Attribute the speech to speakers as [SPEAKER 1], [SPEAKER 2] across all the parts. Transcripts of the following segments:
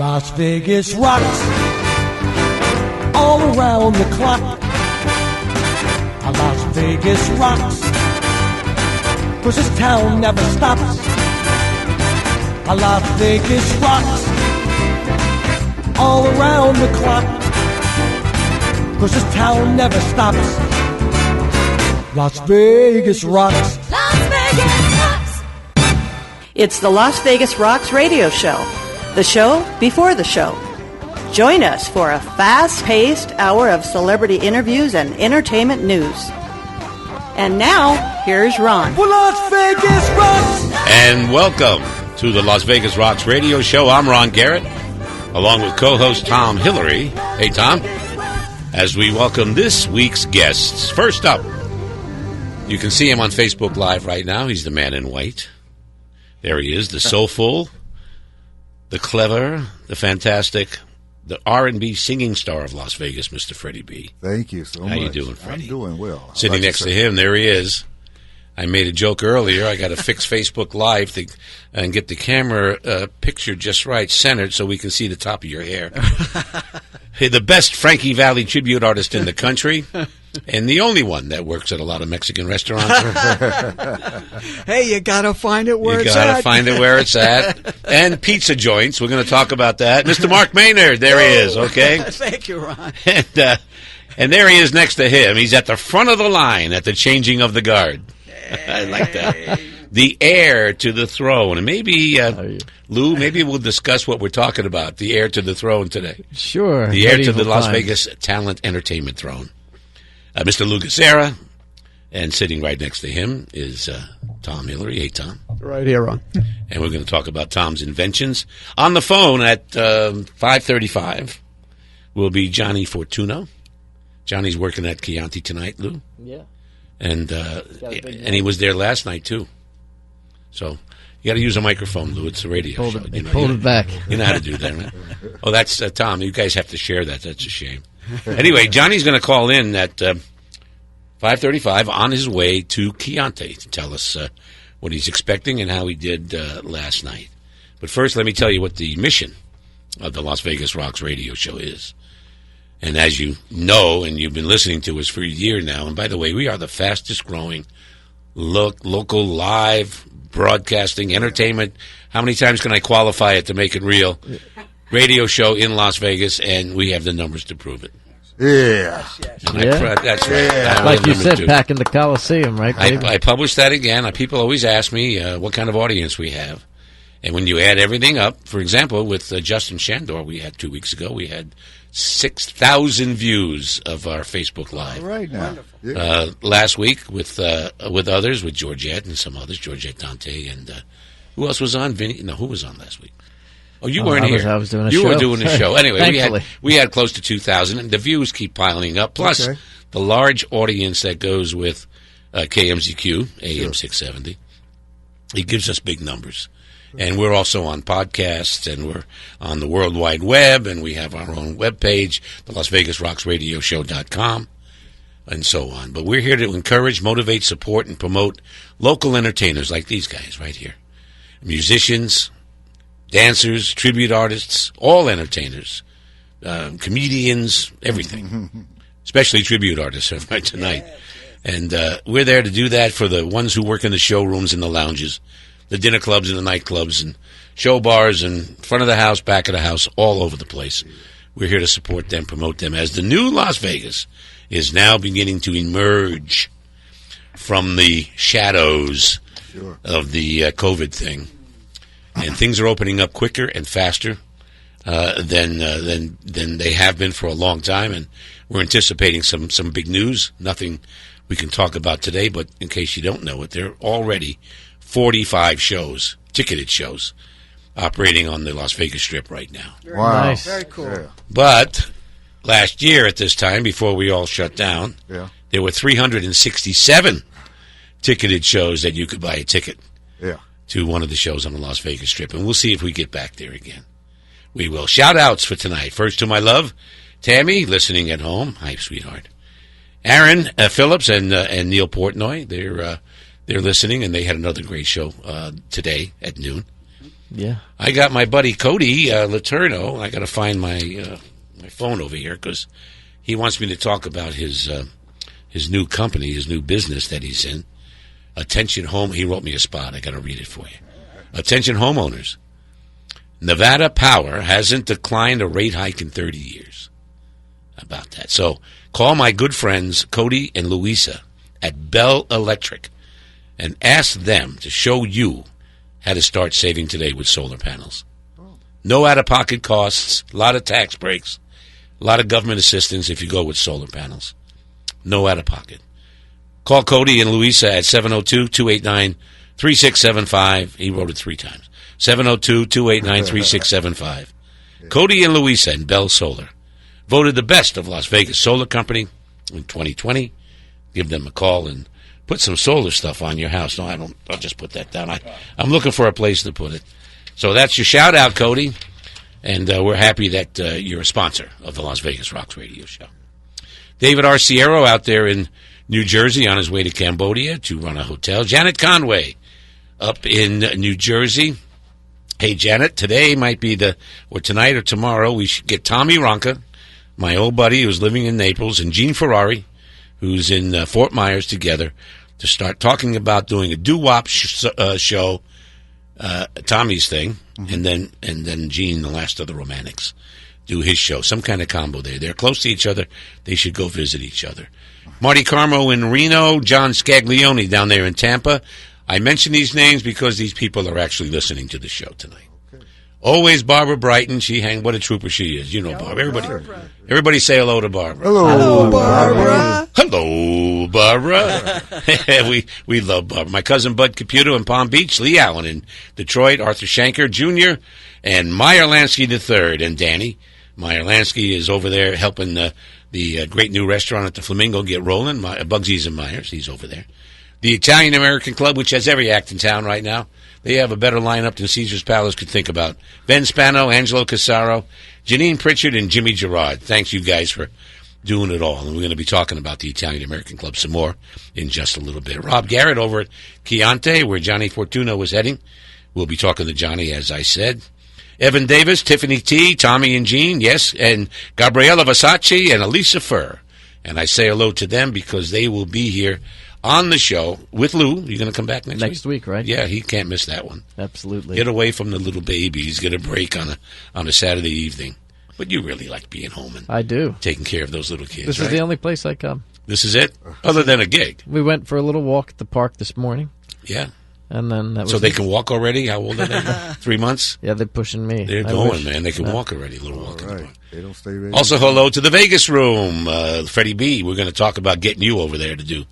[SPEAKER 1] Las Vegas rocks all around the clock. Las Vegas rocks, 'cause this town never stops. Las Vegas rocks all around the clock, 'cause this town never stops. Las Vegas rocks.
[SPEAKER 2] Las Vegas rocks.
[SPEAKER 3] It's the Las Vegas Rocks radio show, the show before the show. Join us for a fast-paced hour of celebrity interviews and entertainment news. And now, here's Ron.
[SPEAKER 1] Well, Las Vegas rocks.
[SPEAKER 4] And welcome to the Las Vegas Rocks radio show. I'm Ron Garrett, along with co-host Tom Hillary. Hey, Tom. As we welcome this week's guests. First up, you can see him on Facebook Live right now. He's the man in white. There he is, the soulful, the clever, the fantastic, the R&B singing star of Las Vegas, Mr. Freddie B.
[SPEAKER 5] Thank you so much.
[SPEAKER 4] How you doing, Freddie?
[SPEAKER 5] I'm doing well.
[SPEAKER 4] Sitting next to him, there he is. I made a joke earlier. I got to fix Facebook Live and get the camera picture just right, centered, so we can see the top of your hair. Hey, the best Frankie Valli tribute artist in the country, and the only one that works at a lot of Mexican restaurants.
[SPEAKER 6] Hey, you gotta find it where it's at.
[SPEAKER 4] You gotta find it where it's at. And pizza joints. We're going to talk about that. Mr. Mark Maynard, there he is, okay?
[SPEAKER 6] Thank you, Ron.
[SPEAKER 4] And there he is next to him. He's at the front of the line at the changing of the guard. I like that. The heir to the throne. And maybe, Lou, maybe we'll discuss what we're talking about, the heir to the throne today.
[SPEAKER 7] Sure.
[SPEAKER 4] The heir to the Las Vegas Talent Entertainment Throne. Mr. Lou Gazzara, and sitting right next to him is Tom Hillary. Hey, Tom.
[SPEAKER 6] Right here, Ron.
[SPEAKER 4] And we're going to talk about Tom's inventions. On the phone at 5:35 will be Johnny Fortuno. Johnny's working at Chianti tonight, Lou.
[SPEAKER 7] Yeah.
[SPEAKER 4] And he was there last night, too. So you got to use a microphone, Lou. It's a radio show.
[SPEAKER 7] Pulled it back.
[SPEAKER 4] You know how to do that, right? Oh, that's Tom. You guys have to share that. That's a shame. Anyway, Johnny's going to call in at 5:35 on his way to Chianti to tell us what he's expecting and how he did last night. But first, let me tell you what the mission of the Las Vegas Rocks radio show is. And as you know, and you've been listening to us for a year now, and by the way, we are the fastest growing local live broadcasting entertainment. How many times can I qualify it to make it real? Radio show in Las Vegas, and we have the numbers to prove it.
[SPEAKER 5] Yeah.
[SPEAKER 4] That's right.
[SPEAKER 5] Yeah.
[SPEAKER 7] Like you said, back in the Coliseum, right?
[SPEAKER 4] I published that again. People always ask me what kind of audience we have. And when you add everything up, for example, with Justin Shandor, we had 2 weeks ago, we had 6,000 views of our Facebook Live.
[SPEAKER 5] Right now.
[SPEAKER 4] Last week with others, with Georgette and some others, Georgette Dante, and who else was on? Vinny? No, who was on last week? Oh, you weren't here.
[SPEAKER 7] I was doing a show.
[SPEAKER 4] You were doing a show. Anyway, we had close to 2,000, and the views keep piling up. Plus, the large audience that goes with KMZQ, AM 670, it gives us big numbers. And we're also on podcasts, and we're on the World Wide Web, and we have our own webpage, the LasVegasRocksRadioShow.com, and so on. But we're here to encourage, motivate, support, and promote local entertainers like these guys right here. Musicians, dancers, tribute artists, all entertainers, comedians, everything, especially tribute artists right tonight. And we're there to do that for the ones who work in the showrooms and the lounges, the dinner clubs and the nightclubs and show bars and front of the house, back of the house, all over the place. We're here to support them, promote them, as the new Las Vegas is now beginning to emerge from the shadows of the COVID thing. And things are opening up quicker and faster than they have been for a long time. And we're anticipating some big news. Nothing we can talk about today, but in case you don't know it, there are already 45 shows, ticketed shows, operating on the Las Vegas Strip right now.
[SPEAKER 5] Wow.
[SPEAKER 7] Nice.
[SPEAKER 6] Very cool.
[SPEAKER 5] Yeah.
[SPEAKER 4] But last year at this time, before we all shut down, there were 367 ticketed shows that you could buy a ticket to one of the shows on the Las Vegas Strip. And we'll see if we get back there again. We will. Shout-outs for tonight. First to my love, Tammy, listening at home. Hi, sweetheart. Aaron Phillips and Neil Portnoy, they're listening, and they had another great show today at noon.
[SPEAKER 7] Yeah.
[SPEAKER 4] I got my buddy Cody Letourneau. I got to find my phone over here because he wants me to talk about his new company, his new business that he's in. Attention home. He wrote me a spot. I got to read it for you. Attention homeowners. Nevada Power hasn't declined a rate hike in 30 years. How about that? So call my good friends Cody and Louisa at Bell Electric and ask them to show you how to start saving today with solar panels. No out-of-pocket costs, a lot of tax breaks, a lot of government assistance if you go with solar panels. No out-of-pocket. Call Cody and Louisa at 702-289-3675. He wrote it 3 times. 702-289-3675. Cody and Louisa and Bell Solar. Voted the best of Las Vegas Solar Company in 2020. Give them a call and put some solar stuff on your house. No, I don't. I'll just put that down. I'm looking for a place to put it. So that's your shout-out, Cody. And we're happy that you're a sponsor of the Las Vegas Rocks radio show. David Arciero out there in New Jersey on his way to Cambodia to run a hotel. Janet Conway up in New Jersey. Hey, Janet, today might be or tonight or tomorrow, we should get Tommy Ronca, my old buddy who's living in Naples, and Gene Ferrari, who's in Fort Myers, together to start talking about doing a doo-wop show, Tommy's thing, and then Gene, the last of the Romantics, do his show. Some kind of combo there. They're close to each other. They should go visit each other. Marty Carmo in Reno, John Scaglione down there in Tampa. I mention these names because these people are actually listening to the show tonight. Okay. Always Barbara Brighton. What a trooper she is. You know Barbara. Everybody say hello to Barbara.
[SPEAKER 6] Hello, Barbara.
[SPEAKER 4] Hello, Barbara. we love Barbara. My cousin Bud Caputo in Palm Beach, Lee Allen in Detroit, Arthur Shanker Jr., and Meyer Lansky III. And Danny. Meyer Lansky is over there helping the great new restaurant at the Flamingo get rolling. Bugsy's and Myers. He's over there. The Italian-American Club, which has every act in town right now. They have a better lineup than Caesar's Palace could think about. Ben Spano, Angelo Casaro, Janine Pritchard, and Jimmy Gerard. Thanks, you guys, for doing it all. And we're going to be talking about the Italian-American Club some more in just a little bit. Rob Garrett over at Chianti, where Johnny Fortuna was heading. We'll be talking to Johnny, as I said. Evan Davis, Tiffany T., Tommy and Jean, yes, and Gabriella Versace and Elisa Furr. And I say hello to them because they will be here on the show with Lou. You're going to come back next
[SPEAKER 7] week, right?
[SPEAKER 4] Yeah, he can't miss that one.
[SPEAKER 7] Absolutely.
[SPEAKER 4] Get away from the little babies. Get a break on a Saturday evening. But you really like being home and
[SPEAKER 7] I do.
[SPEAKER 4] Taking care of those little kids.
[SPEAKER 7] This is the only place I come.
[SPEAKER 4] This is it? Other than a gig.
[SPEAKER 7] We went for a little walk at the park this morning.
[SPEAKER 4] Yeah.
[SPEAKER 7] And then that was
[SPEAKER 4] so they can walk already? How old are they? 3 months?
[SPEAKER 7] Yeah, they're pushing me.
[SPEAKER 4] They're going, man. They can walk already. A little walk.
[SPEAKER 5] Right. They don't stay ready.
[SPEAKER 4] Also, hello to the Vegas room. Freddie B. We're going to talk about getting you over there to do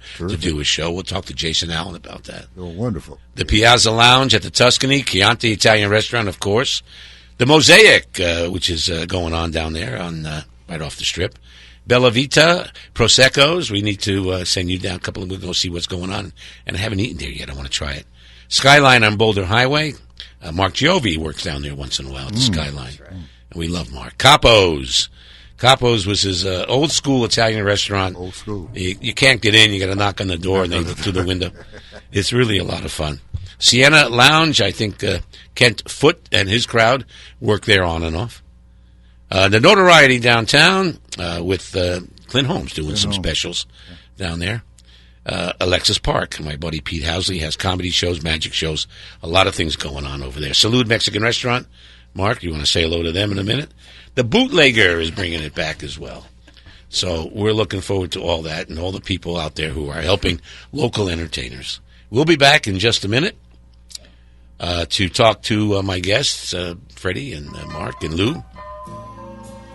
[SPEAKER 4] a show. We'll talk to Jason Allen about that.
[SPEAKER 5] Oh, wonderful.
[SPEAKER 4] The Piazza Lounge at the Tuscany, Chianti Italian Restaurant, of course. The Mosaic, which is going on down there right off the Strip. Bella Vita, Prosecco's. We need to send you down we'll go see what's going on. And I haven't eaten there yet. I want to try it. Skyline on Boulder Highway. Mark Giove works down there once in a while at the Skyline. Right. And we love Mark. Capo's. Capo's was his old school Italian restaurant.
[SPEAKER 5] Old school.
[SPEAKER 4] You can't get in. You got to knock on the door and then through the window. It's really a lot of fun. Sienna Lounge, I think Kent Foote and his crowd work there on and off. The Notoriety downtown with Clint Holmes doing some specials down there. Alexis Park, my buddy Pete Housley, has comedy shows, magic shows, a lot of things going on over there. Salud Mexican Restaurant. Mark, you want to say hello to them in a minute? The Bootlegger is bringing it back as well. So we're looking forward to all that and all the people out there who are helping local entertainers. We'll be back in just a minute to talk to my guests, Freddie and Mark and Lou,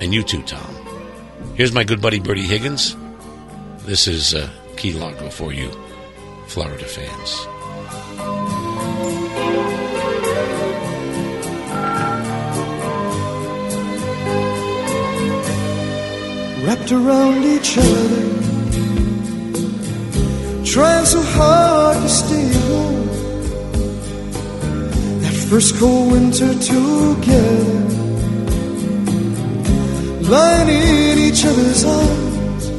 [SPEAKER 4] and you too, Tom. Here's my good buddy Bertie Higgins. This is Key Largo for you, Florida fans.
[SPEAKER 1] Wrapped around each other, trying so hard to stay warm. That first cold winter together, lying in each other's arms,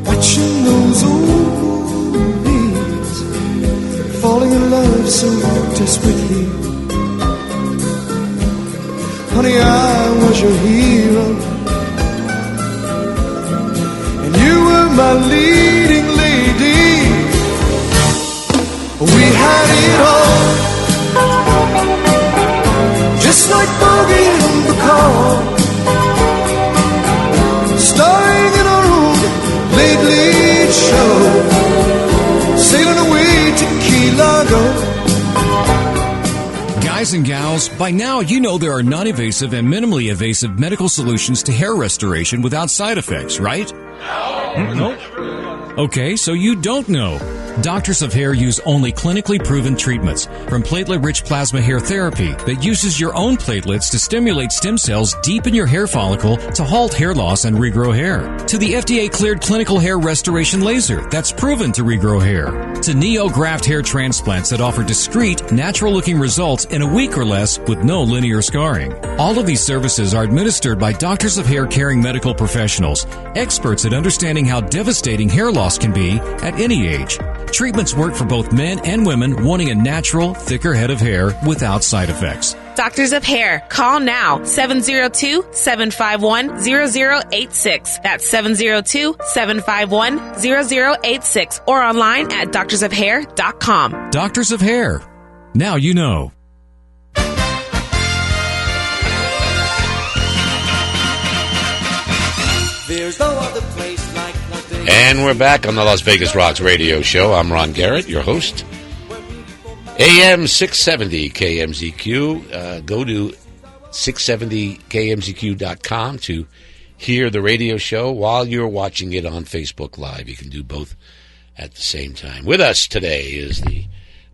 [SPEAKER 1] watching those old movies, falling in love love so desperately. Honey, I was your hero, and you were my leading lady. We had it all, just like Bogey and Bacall, starring in our own late show, sailing away to Key Largo.
[SPEAKER 8] Guys and gals, by now you know there are non-invasive and minimally invasive medical solutions to hair restoration without side effects, right? No. Okay, so you don't know. Doctors of Hair use only clinically proven treatments, from platelet-rich plasma hair therapy that uses your own platelets to stimulate stem cells deep in your hair follicle to halt hair loss and regrow hair, to the FDA-cleared clinical hair restoration laser that's proven to regrow hair, to NeoGraft hair transplants that offer discreet, natural-looking results in a week or less with no linear scarring. All of these services are administered by doctors of hair caring medical professionals, experts at understanding how devastating hair loss can be at any age. Treatments work for both men and women wanting a natural, thicker head of hair without side effects.
[SPEAKER 9] Doctors of Hair. Call now. 702-751-0086. That's 702-751-0086. Or online at doctorsofhair.com.
[SPEAKER 8] Doctors of Hair. Now you know.
[SPEAKER 1] There's no other place like Las Vegas.
[SPEAKER 4] And we're back on the Las Vegas Rocks radio show. I'm Ron Garrett, your host. AM 670 KMZQ. Go to 670kmzq.com to hear the radio show while you're watching it on Facebook Live. You can do both at the same time. With us today is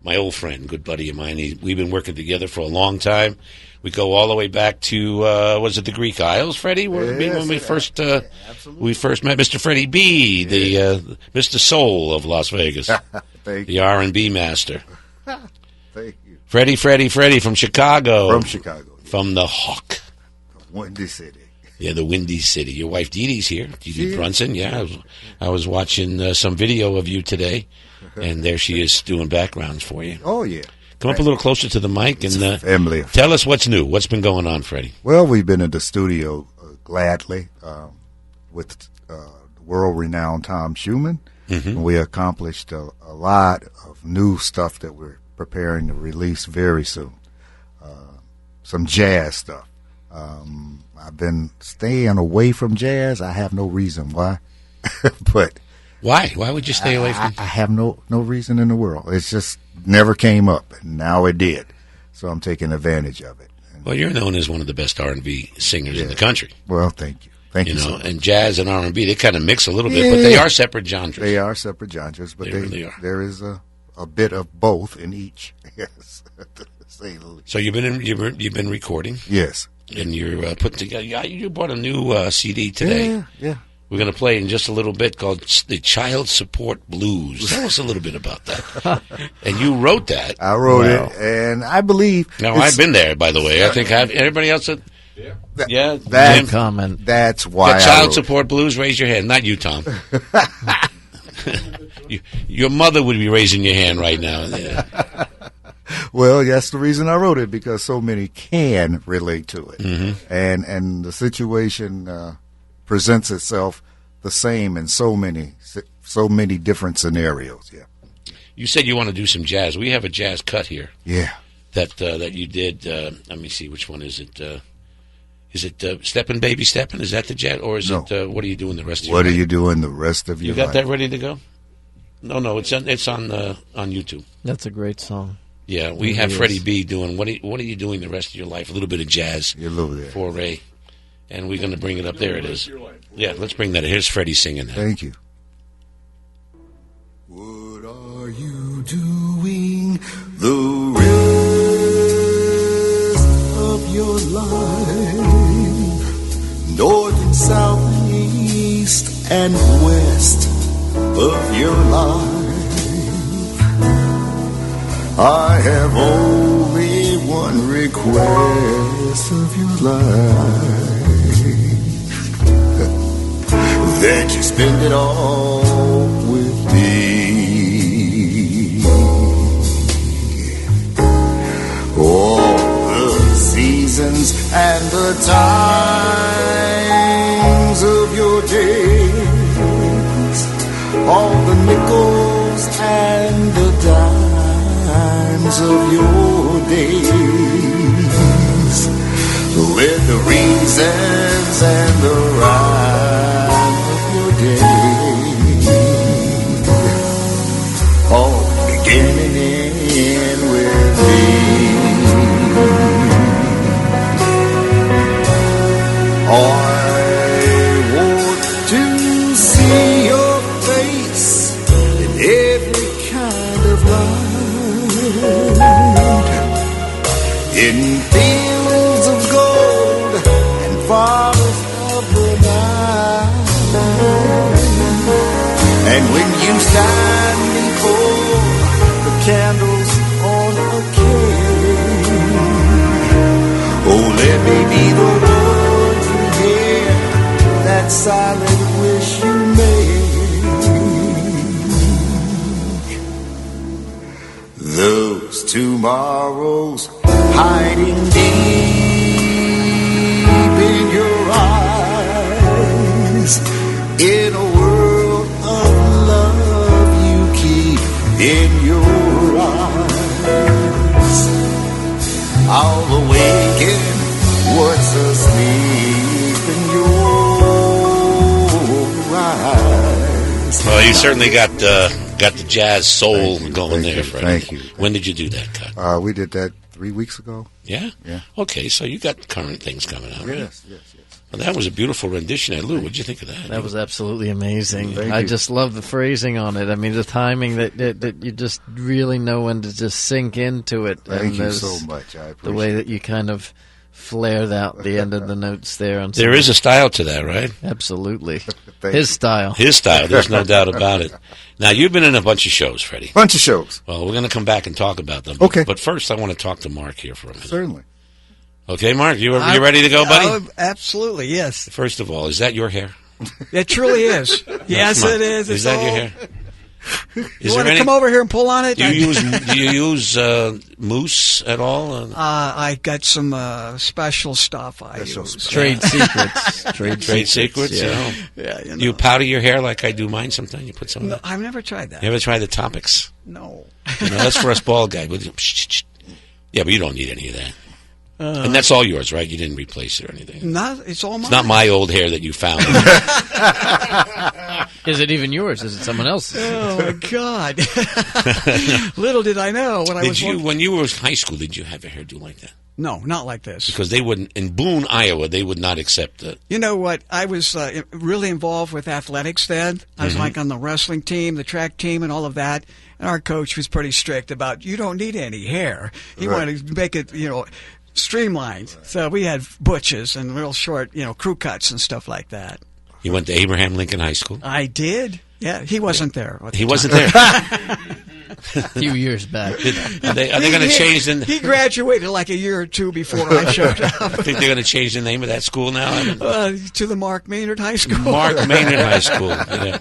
[SPEAKER 4] my old friend, good buddy of mine. We've been working together for a long time. We go all the way back to, was it the Greek Isles, Freddie? When we first met Mr. Freddie B, the Mr. Soul of Las Vegas, the R&B master.
[SPEAKER 5] Thank you.
[SPEAKER 4] Freddie from Chicago.
[SPEAKER 5] From Chicago. Yeah.
[SPEAKER 4] From the Hawk.
[SPEAKER 5] Windy City.
[SPEAKER 4] Yeah, the Windy City. Your wife Dee Dee's here. Dee Dee Brunson, yeah. I was watching some video of you today, and there she is doing backgrounds for you.
[SPEAKER 5] Oh, yeah.
[SPEAKER 4] Come up a little closer to the mic and
[SPEAKER 5] family.
[SPEAKER 4] Tell us what's new. What's been going on, Freddie?
[SPEAKER 5] Well, we've been in the studio gladly with world-renowned Tom Schumann. Mm-hmm. We accomplished a lot of new stuff that we're preparing to release very soon. Some jazz stuff. I've been staying away from jazz. I have no reason why. But
[SPEAKER 4] why? Why would you stay away from?
[SPEAKER 5] I have no reason in the world. It's just never came up, and now it did. So I'm taking advantage of it.
[SPEAKER 4] Well, you're known as one of the best R&B singers in the country.
[SPEAKER 5] Well, thank you. Thank you.
[SPEAKER 4] So and jazz and R&B, they kind of mix a little bit, but they are separate genres.
[SPEAKER 5] They are separate genres, but
[SPEAKER 4] they really are.
[SPEAKER 5] There is a bit of both in each. Yes.
[SPEAKER 4] So you've been recording.
[SPEAKER 5] Yes.
[SPEAKER 4] And you're putting together. You bought a new CD today.
[SPEAKER 5] Yeah.
[SPEAKER 4] We're going to play in just a little bit called The Child Support Blues. Tell us a little bit about that. And you wrote that.
[SPEAKER 5] I wrote it, and I believe...
[SPEAKER 4] Now, I've been there, by the way. I think everybody else...
[SPEAKER 5] That
[SPEAKER 7] comment.
[SPEAKER 5] That's why
[SPEAKER 4] The Child Support Blues, raise your hand. Not you, Tom. Your mother would be raising your hand right now. Yeah.
[SPEAKER 5] Well, that's the reason I wrote it, because so many can relate to it. Mm-hmm. And the situation... presents itself the same in so many different scenarios. Yeah.
[SPEAKER 4] You said you want to do some jazz. We have a jazz cut here.
[SPEAKER 5] Yeah.
[SPEAKER 4] That you did. Let me see. Which one is it? Is it Steppin' Baby Steppin'? Is that the jazz, or is it What Are You Doing the Rest of Your Life?
[SPEAKER 5] What are you doing the rest of your life?
[SPEAKER 4] You got that ready to go? No. It's on YouTube.
[SPEAKER 7] That's a great song.
[SPEAKER 4] Yeah, we have Freddie B doing What Are You Doing the Rest of Your Life? A little bit of jazz.
[SPEAKER 5] A little bit.
[SPEAKER 4] For Ray. And we're going to bring it up. There it is. Yeah, let's bring that. Here's Freddie singing that.
[SPEAKER 5] Thank you.
[SPEAKER 1] What are you doing the rest of your life? North and south and east and west of your life. I have only one request of your life. That you spend it all with me. seasons and the times of your days, all the nickels and the dimes of your days, with the reasons and the rhyme of your days, all beginning with me. I want to see your face in every kind of light, in fields of gold and forests of the night. And when you stand before the candles on a cake, oh, let me be the one to hear that silent wish you make. Those tomorrows hiding deep in your eyes, in a world of love you keep in your eyes. I'll awaken what's asleep in your eyes.
[SPEAKER 4] Well, you certainly got the jazz soul going there, Freddie.
[SPEAKER 5] Thank you.
[SPEAKER 4] When did you do that cut?
[SPEAKER 5] We did that 3 weeks ago.
[SPEAKER 4] Yeah?
[SPEAKER 5] Yeah.
[SPEAKER 4] Okay, so you got current things coming out, right?
[SPEAKER 5] Yes.
[SPEAKER 4] Well, that was a beautiful rendition there. Lou, what did you think of that?
[SPEAKER 7] That was absolutely amazing.
[SPEAKER 5] Thank
[SPEAKER 7] I
[SPEAKER 5] you.
[SPEAKER 7] just love the phrasing on it. I mean, the timing that you just really know when to just sink into it.
[SPEAKER 5] Thank you
[SPEAKER 7] there's
[SPEAKER 5] so much. I appreciate
[SPEAKER 7] the way that you kind of flared out the end of the notes there. On
[SPEAKER 4] There is a style to that, right?
[SPEAKER 7] Absolutely.
[SPEAKER 5] Thank
[SPEAKER 7] His
[SPEAKER 5] you.
[SPEAKER 7] style.
[SPEAKER 4] His style, there's no doubt about it. Now, you've been in a bunch of shows, Freddie.
[SPEAKER 5] Bunch of shows.
[SPEAKER 4] Well, we're going to come back and talk about them.
[SPEAKER 5] Okay.
[SPEAKER 4] But first, I want to talk to Mark here for a minute.
[SPEAKER 5] Certainly.
[SPEAKER 4] Okay, Mark, you ready to go, buddy?
[SPEAKER 6] Oh, absolutely, yes.
[SPEAKER 4] First of all, is that your hair?
[SPEAKER 6] It truly is. Yes, it is.
[SPEAKER 4] Is
[SPEAKER 6] It's
[SPEAKER 4] that
[SPEAKER 6] all-
[SPEAKER 4] your hair?
[SPEAKER 6] You want to come over here and pull on it?
[SPEAKER 4] Do you use mousse at all?
[SPEAKER 6] I got some special stuff I use.
[SPEAKER 7] Trade secrets.
[SPEAKER 4] Trade secrets?
[SPEAKER 7] Yeah.
[SPEAKER 6] Yeah, you know.
[SPEAKER 4] You powder your hair like I do mine sometimes? You put some of
[SPEAKER 6] No,
[SPEAKER 4] that?
[SPEAKER 6] I've never tried that.
[SPEAKER 4] You ever try the Topics?
[SPEAKER 6] No.
[SPEAKER 4] That's for us bald guys. Yeah, but you don't need any of that. And that's all yours, right? You didn't replace it or anything.
[SPEAKER 6] It's all mine.
[SPEAKER 4] It's not my old hair that you found.
[SPEAKER 7] Is it even yours? Is it someone else's?
[SPEAKER 6] Oh, my God. Little did I know when I was...
[SPEAKER 4] When you were in high school, did you have a hairdo like that?
[SPEAKER 6] No, not like this.
[SPEAKER 4] Because they wouldn't, in Boone, Iowa, they would not accept it.
[SPEAKER 6] You know what? I was really involved with athletics then. I was like on the wrestling team, the track team, and all of that. And our coach was pretty strict about, you don't need any hair. He wanted to make it, streamlined. So we had butches and real short, crew cuts and stuff like that.
[SPEAKER 4] You went to Abraham Lincoln High School?
[SPEAKER 6] I did. Yeah, he wasn't there.
[SPEAKER 4] He wasn't there.
[SPEAKER 7] A few years back.
[SPEAKER 4] Are they going to change the...
[SPEAKER 6] He graduated like a year or two before I showed up.
[SPEAKER 4] I think they're going to change the name of that school now.
[SPEAKER 6] To the Mark Maynard High School.
[SPEAKER 4] Mark Maynard High School. Yeah.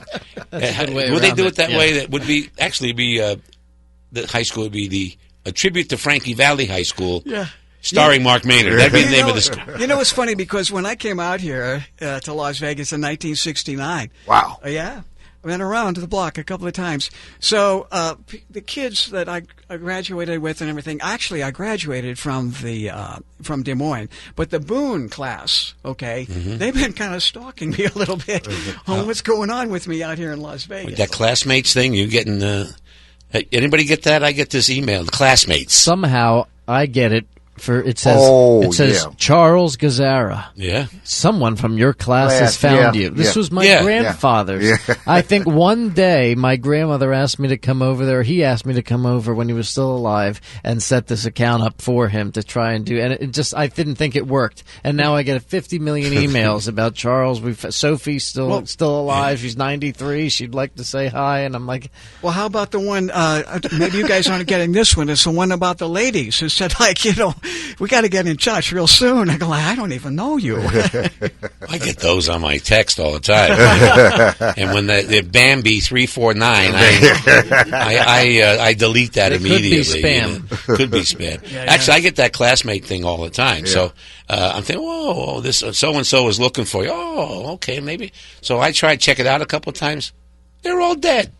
[SPEAKER 7] That's a good way
[SPEAKER 4] would they
[SPEAKER 7] around
[SPEAKER 4] do it that
[SPEAKER 7] yeah.
[SPEAKER 4] way? That would be the high school would be a tribute to Frankie Valli High School.
[SPEAKER 6] Yeah.
[SPEAKER 4] Starring Mark Maynard. That'd be the name of the school.
[SPEAKER 6] You know, it's funny because when I came out here to Las Vegas in 1969.
[SPEAKER 5] Wow.
[SPEAKER 6] Yeah. I went around to the block a couple of times. So the kids that I graduated with and everything, actually I graduated from from Des Moines. But the Boone class, okay, they've been kind of stalking me a little bit on what's going on with me out here in Las Vegas.
[SPEAKER 4] That classmates thing, you getting... anybody get that? I get this email. The classmates.
[SPEAKER 7] Somehow I get it. It says
[SPEAKER 5] yeah.
[SPEAKER 7] Charles Gazzara.
[SPEAKER 4] Yeah.
[SPEAKER 7] Someone from your class has found you. This was my grandfather's.
[SPEAKER 5] Yeah.
[SPEAKER 7] I think one day my grandmother asked me to come over there. He asked me to come over when he was still alive and set this account up for him to try and do. And it just, I didn't think it worked. And now I get 50 million emails about Charles. Sophie's still alive. She's 93. She'd like to say hi. And I'm like,
[SPEAKER 6] well, how about the one? Maybe you guys aren't getting this one. It's the one about the ladies who said, we got to get in touch real soon. I go, I don't even know you.
[SPEAKER 4] I get those on my text all the time. And when the Bambi 349, I delete that immediately. Could be spam. Actually, I get that classmate thing all the time. Yeah. So I'm thinking, whoa, this so-and-so is looking for you. Oh, okay, maybe. So I tried to check it out a couple of times. They're all dead.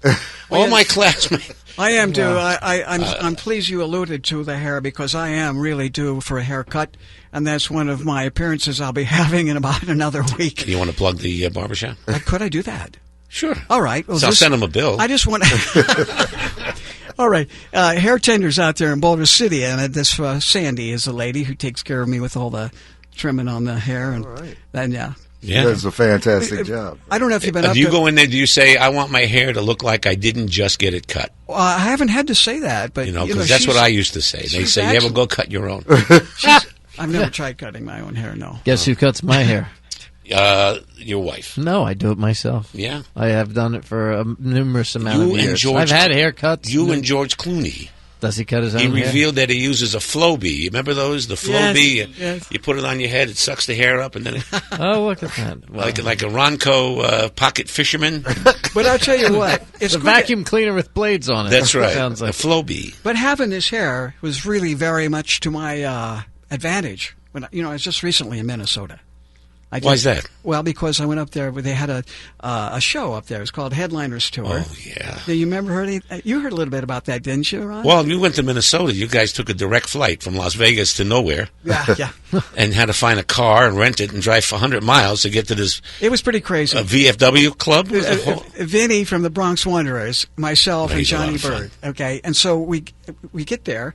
[SPEAKER 4] All my classmates.
[SPEAKER 6] I am due. I'm pleased you alluded to the hair because I am really due for a haircut, and that's one of my appearances I'll be having in about another week.
[SPEAKER 4] You want to plug the barbershop?
[SPEAKER 6] Could I do that?
[SPEAKER 4] Sure.
[SPEAKER 6] All right. Well,
[SPEAKER 4] so I'll send them a bill.
[SPEAKER 6] I just want to... All right. Hair tenders out there in Boulder City, and this Sandy is a lady who takes care of me with all the trimming on the hair. And, and yeah.
[SPEAKER 5] Yeah, that's a fantastic job.
[SPEAKER 6] I don't know if you've been up
[SPEAKER 4] do you go in there, do you say, I want my hair to look like I didn't just get it cut?
[SPEAKER 6] Well, I haven't had to say that, but
[SPEAKER 4] because that's what I used to say. They say, you ever go cut your own?
[SPEAKER 6] I've never tried cutting my own hair, no.
[SPEAKER 7] Guess who cuts my hair?
[SPEAKER 4] Your wife.
[SPEAKER 7] No, I do it myself.
[SPEAKER 4] Yeah?
[SPEAKER 7] I have done it for a numerous amount of years. I've had haircuts.
[SPEAKER 4] You and George Clooney.
[SPEAKER 7] Does he cut his own hair?
[SPEAKER 4] He revealed that he uses a flow bee. You remember those? The flow bee?
[SPEAKER 6] Yes.
[SPEAKER 4] You put it on your head, it sucks the hair up, and then
[SPEAKER 7] oh, look at that. Wow.
[SPEAKER 4] Like a Ronco pocket fisherman.
[SPEAKER 6] But I'll tell you what.
[SPEAKER 7] It's a vacuum cleaner with blades on it.
[SPEAKER 4] That's right.
[SPEAKER 7] Sounds like
[SPEAKER 4] a flow bee.
[SPEAKER 6] But having this hair was really very much to my advantage. When I was just recently in Minnesota.
[SPEAKER 4] Why is that?
[SPEAKER 6] Well, because I went up there. They had a show up there. It was called Headliners Tour.
[SPEAKER 4] Oh, yeah.
[SPEAKER 6] Do you remember you heard a little bit about that, didn't you, Ron?
[SPEAKER 4] Well, we went to Minnesota. You guys took a direct flight from Las Vegas to nowhere.
[SPEAKER 6] Yeah.
[SPEAKER 4] And had to find a car and rent it and drive for 100 miles to get to this.
[SPEAKER 6] It was pretty crazy.
[SPEAKER 4] A VFW club?
[SPEAKER 6] Vinny from the Bronx Wanderers, myself, and Johnny Bird. Okay, and so we get there.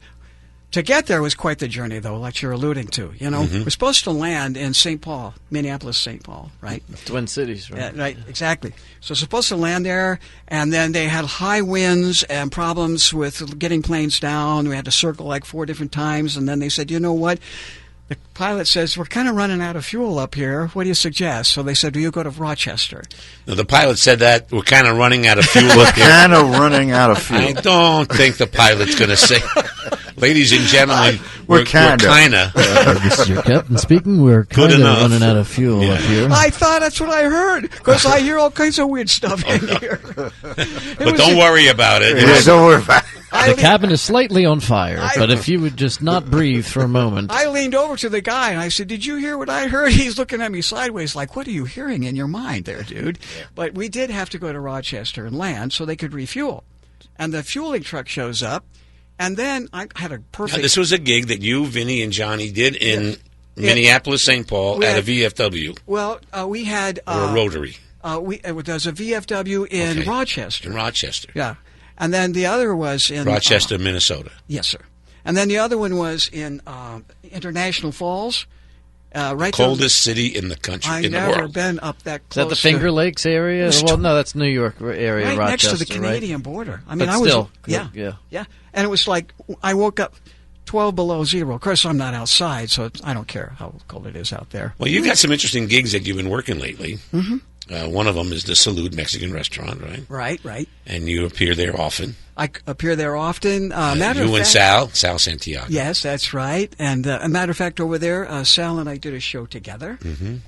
[SPEAKER 6] To get there was quite the journey, though, like you're alluding to. We're supposed to land in St. Paul, Minneapolis, St. Paul, right?
[SPEAKER 7] Twin Cities, right?
[SPEAKER 6] Yeah, right, exactly. So supposed to land there, and then they had high winds and problems with getting planes down. We had to circle like 4 different times, and then they said, you know what? The pilot says, we're kind of running out of fuel up here. What do you suggest? So they said, do you go to Rochester?
[SPEAKER 4] Now, the pilot said that we're kind of running out of fuel up here.
[SPEAKER 5] Kind of running out of fuel.
[SPEAKER 4] I don't think the pilot's going to say... Ladies and gentlemen, we're kind of.
[SPEAKER 7] This is your captain speaking. We're kind of running out of fuel up here.
[SPEAKER 6] I thought that's what I heard, because I hear all kinds of weird stuff in here.
[SPEAKER 4] But don't worry about it.
[SPEAKER 5] Don't worry about it.
[SPEAKER 7] The cabin is slightly on fire, but if you would just not breathe for a moment.
[SPEAKER 6] I leaned over to the guy, and I said, did you hear what I heard? He's looking at me sideways like, what are you hearing in your mind there, dude? But we did have to go to Rochester and land so they could refuel. And the fueling truck shows up. And then I had a perfect...
[SPEAKER 4] Now, this was a gig that you, Vinny, and Johnny did in Minneapolis, St. Paul at a VFW.
[SPEAKER 6] Well, we had...
[SPEAKER 4] or a Rotary.
[SPEAKER 6] There's a VFW in Rochester.
[SPEAKER 4] In Rochester.
[SPEAKER 6] Yeah. And then the other was in...
[SPEAKER 4] Rochester, Minnesota.
[SPEAKER 6] Yes, sir. And then the other one was in International Falls.
[SPEAKER 4] Right, coldest city in the country,
[SPEAKER 6] I've
[SPEAKER 4] in the
[SPEAKER 6] never
[SPEAKER 4] world.
[SPEAKER 6] been up that close.
[SPEAKER 7] Is that the Finger Lakes area? Well, no, that's New York area,
[SPEAKER 6] right
[SPEAKER 7] Rochester,
[SPEAKER 6] next to the Canadian border. I mean,
[SPEAKER 7] but
[SPEAKER 6] I was
[SPEAKER 7] still,
[SPEAKER 6] yeah. And it was like I woke up 12 below zero. Of course, I'm not outside, so I don't care how cold it is out there.
[SPEAKER 4] Well, you got some interesting gigs that you've been working lately. Mm-hmm. One of them is the Salud Mexican restaurant, right?
[SPEAKER 6] Right.
[SPEAKER 4] And you appear there often.
[SPEAKER 6] I appear there often.
[SPEAKER 4] And Sal Santiago.
[SPEAKER 6] Yes, that's right. And a matter of fact, over there, Sal and I did a show together,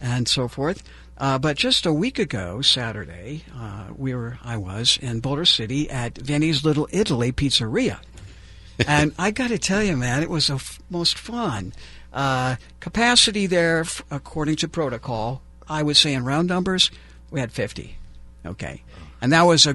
[SPEAKER 6] and so forth. But just a week ago, Saturday, I was in Boulder City at Vinny's Little Italy Pizzeria, and I got to tell you, man, it was most fun. Capacity there, according to protocol, I would say in round numbers, we had 50. Okay. And that was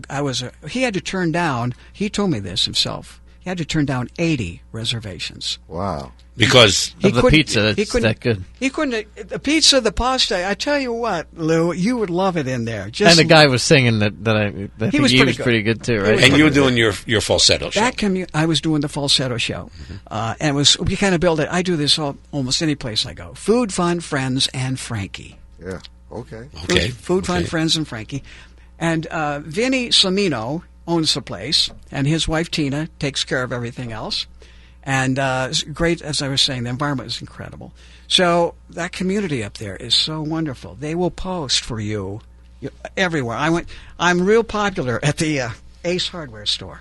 [SPEAKER 6] he had to turn down, he told me this himself, he had to turn down 80 reservations.
[SPEAKER 5] Wow.
[SPEAKER 4] Because
[SPEAKER 7] of the pizza, that's that good.
[SPEAKER 6] He couldn't, the pizza, the pasta, I tell you what, Lou, you would love it in there.
[SPEAKER 7] And the guy was singing that he was pretty good too, right?
[SPEAKER 4] And you were doing your falsetto show.
[SPEAKER 6] I was doing the falsetto show. And we kind of build it, I do this almost any place I go. Food, Fun, Friends, and Frankie.
[SPEAKER 5] Yeah, okay.
[SPEAKER 6] Food, Fun, Friends, and Frankie. And Vinny Samino owns the place, and his wife Tina takes care of everything else. And it's great, as I was saying, the environment is incredible. So that community up there is so wonderful. They will post for you everywhere. I'm real popular at the Ace Hardware store.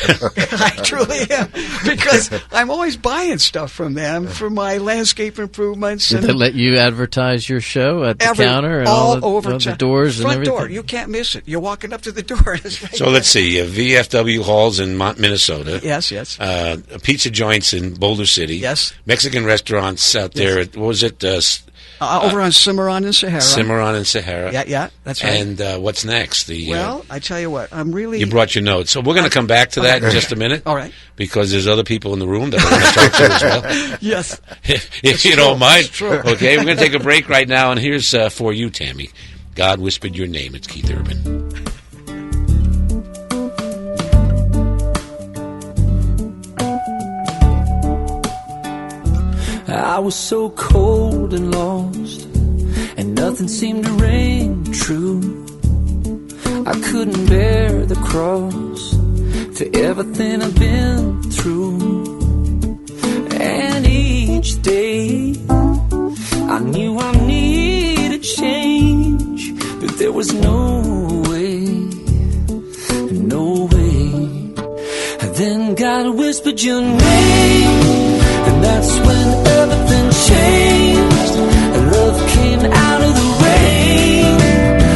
[SPEAKER 6] I truly am, because I'm always buying stuff from them for my landscape improvements.
[SPEAKER 7] Did they let you advertise your show at the counter and
[SPEAKER 6] all over
[SPEAKER 7] the doors
[SPEAKER 6] front
[SPEAKER 7] and everything?
[SPEAKER 6] door? You can't miss it. You're walking up to the door. It's right
[SPEAKER 4] So let's see, VFW halls in Minnesota.
[SPEAKER 6] Yes.
[SPEAKER 4] Pizza joints in Boulder City.
[SPEAKER 6] Yes.
[SPEAKER 4] Mexican restaurants out there. What was it?
[SPEAKER 6] Over on Cimarron and Sahara.
[SPEAKER 4] Cimarron and Sahara.
[SPEAKER 6] Yeah, that's right.
[SPEAKER 4] And what's next?
[SPEAKER 6] Well, I tell you what, I'm really...
[SPEAKER 4] You brought your notes. So we're going to come back to that in just a minute.
[SPEAKER 6] All right.
[SPEAKER 4] Because there's other people in the room that I want to talk to as well.
[SPEAKER 6] Yes.
[SPEAKER 4] If you don't mind.
[SPEAKER 6] It's true.
[SPEAKER 4] Okay, we're going to take a break right now, and here's for you, Tammy. God Whispered Your Name. It's Keith Urban.
[SPEAKER 10] I was so cold and lost, and nothing seemed to ring true. I couldn't bear the cross for everything I've been through. And each day I knew I needed change, but there was no way, no way. And then God whispered your name, and that's when everything changed, and love came out of the rain.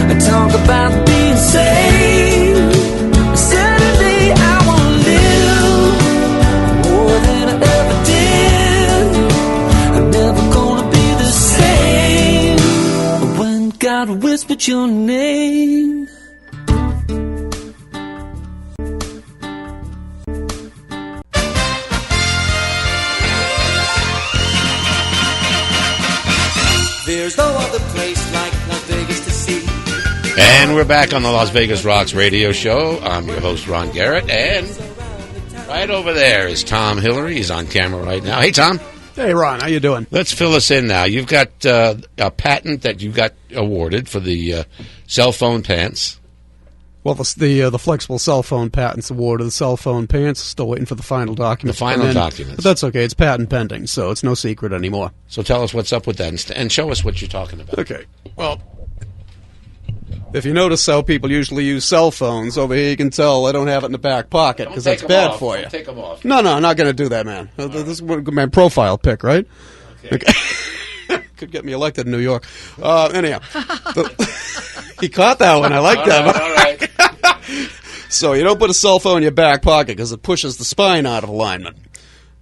[SPEAKER 10] I talk about being saved. Suddenly I want to live more than I ever did. I'm never gonna be the same when God whispered your name.
[SPEAKER 1] There's no other place like Las Vegas to see.
[SPEAKER 4] And we're back on the Las Vegas Rocks radio show. I'm your host, Ron Garrett, and right over there is Tom Hillary. He's on camera right now. Hey, Tom.
[SPEAKER 11] Hey, Ron. How you doing?
[SPEAKER 4] Let's fill us in now. You've got a patent that you got awarded for the cell phone pants.
[SPEAKER 11] Well, the flexible cell phone patents award of the cell phone pants, still waiting for the final document.
[SPEAKER 4] The final documents.
[SPEAKER 11] But that's okay. It's patent pending, so it's no secret anymore.
[SPEAKER 4] So tell us what's up with that and show us what you're talking about.
[SPEAKER 11] Okay. Well, if you notice how people usually use cell phones, over here you can tell I don't have it in the back pocket because that's bad for you.
[SPEAKER 4] Take them off.
[SPEAKER 11] No, I'm not going to do that, man. This is my profile pic, right? Okay. Could get me elected in New York. Anyhow. He caught that one. I like that.
[SPEAKER 4] All right.
[SPEAKER 11] So you don't put a cell phone in your back pocket because it pushes the spine out of alignment.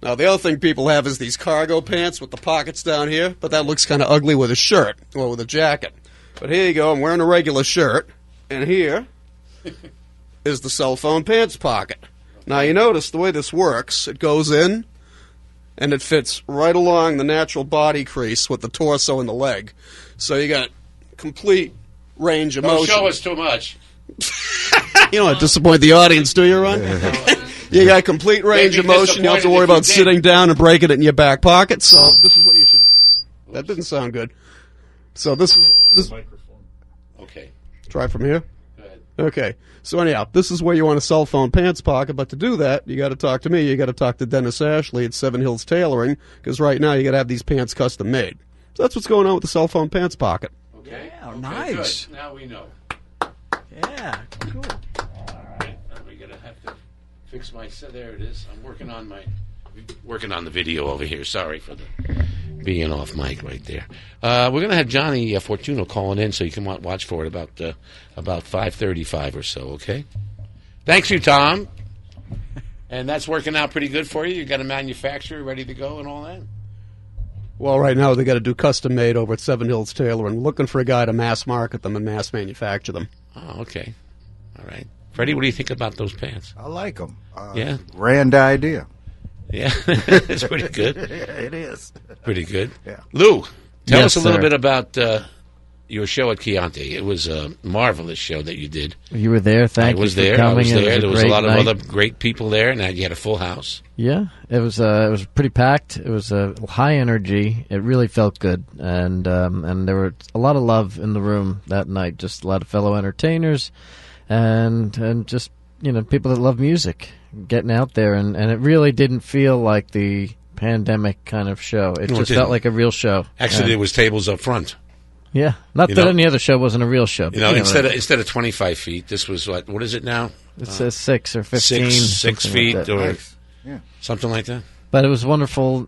[SPEAKER 11] Now, the other thing people have is these cargo pants with the pockets down here, but that looks kind of ugly with a shirt or with a jacket. But here you go. I'm wearing a regular shirt, and here is the cell phone pants pocket. Now, you notice the way this works. It goes in, and it fits right along the natural body crease with the torso and the leg. So you got complete range of motion.
[SPEAKER 4] Don't show us too much.
[SPEAKER 11] You don't want to disappoint the audience, do you, Ron? You got complete range of motion. You don't have to worry about sitting down and breaking it in your back pocket. So this is what you should... That didn't sound good. So this is...
[SPEAKER 4] Microphone. Okay.
[SPEAKER 11] Try from here?
[SPEAKER 4] Go ahead.
[SPEAKER 11] Okay. So anyhow, this is where you want a cell phone pants pocket, but to do that, you got to talk to me. You got to talk to Dennis Ashley at Seven Hills Tailoring, because right now you got to have these pants custom made. So that's what's going on with the cell phone pants pocket.
[SPEAKER 4] Okay.
[SPEAKER 6] Yeah, nice.
[SPEAKER 4] Good. Now we know.
[SPEAKER 6] Yeah, cool.
[SPEAKER 4] All right. We're gonna have to fix my. There it is. I'm working on the video over here. Sorry for the being off mic right there. We're gonna have Johnny Fortuno calling in, so you can watch for it about 5:35 or so. Okay. Thanks, you Tom. And that's working out pretty good for you. You got a manufacturer ready to go and all that.
[SPEAKER 11] Well, right now they got to do custom made over at Seven Hills Tailoring. Looking for a guy to mass market them and mass manufacture them.
[SPEAKER 4] Oh, okay. All right. Freddie, what do you think about those pants?
[SPEAKER 5] I like them.
[SPEAKER 4] Yeah?
[SPEAKER 5] Grand idea.
[SPEAKER 4] Yeah, it's pretty good.
[SPEAKER 5] Yeah, it is.
[SPEAKER 4] Pretty good.
[SPEAKER 5] Yeah.
[SPEAKER 4] Lou, tell
[SPEAKER 7] Yes,
[SPEAKER 4] us a little
[SPEAKER 7] sir.
[SPEAKER 4] bit about your show at Chianti. It was a marvelous show that you did.
[SPEAKER 7] You were there. Thank
[SPEAKER 4] I was
[SPEAKER 7] you for
[SPEAKER 4] there.
[SPEAKER 7] coming.
[SPEAKER 4] I was
[SPEAKER 7] It
[SPEAKER 4] there. There was a
[SPEAKER 7] great
[SPEAKER 4] lot
[SPEAKER 7] night.
[SPEAKER 4] of other great people there, and you had a full house.
[SPEAKER 7] Yeah, it was pretty packed. It was high energy. It really felt good, and there were a lot of love in the room that night. Just a lot of fellow entertainers, and just people that love music getting out there, and it really didn't feel like the pandemic kind of show. It
[SPEAKER 4] No, it
[SPEAKER 7] just
[SPEAKER 4] didn't.
[SPEAKER 7] felt like a real show.
[SPEAKER 4] Actually,
[SPEAKER 7] And-
[SPEAKER 4] there was tables up front.
[SPEAKER 7] Yeah, not that any other show wasn't a real show.
[SPEAKER 4] Instead of 25 feet, this was what is it now?
[SPEAKER 7] It says 6 or 15.
[SPEAKER 4] 6 feet
[SPEAKER 7] like
[SPEAKER 4] or something like that.
[SPEAKER 7] But it was wonderful.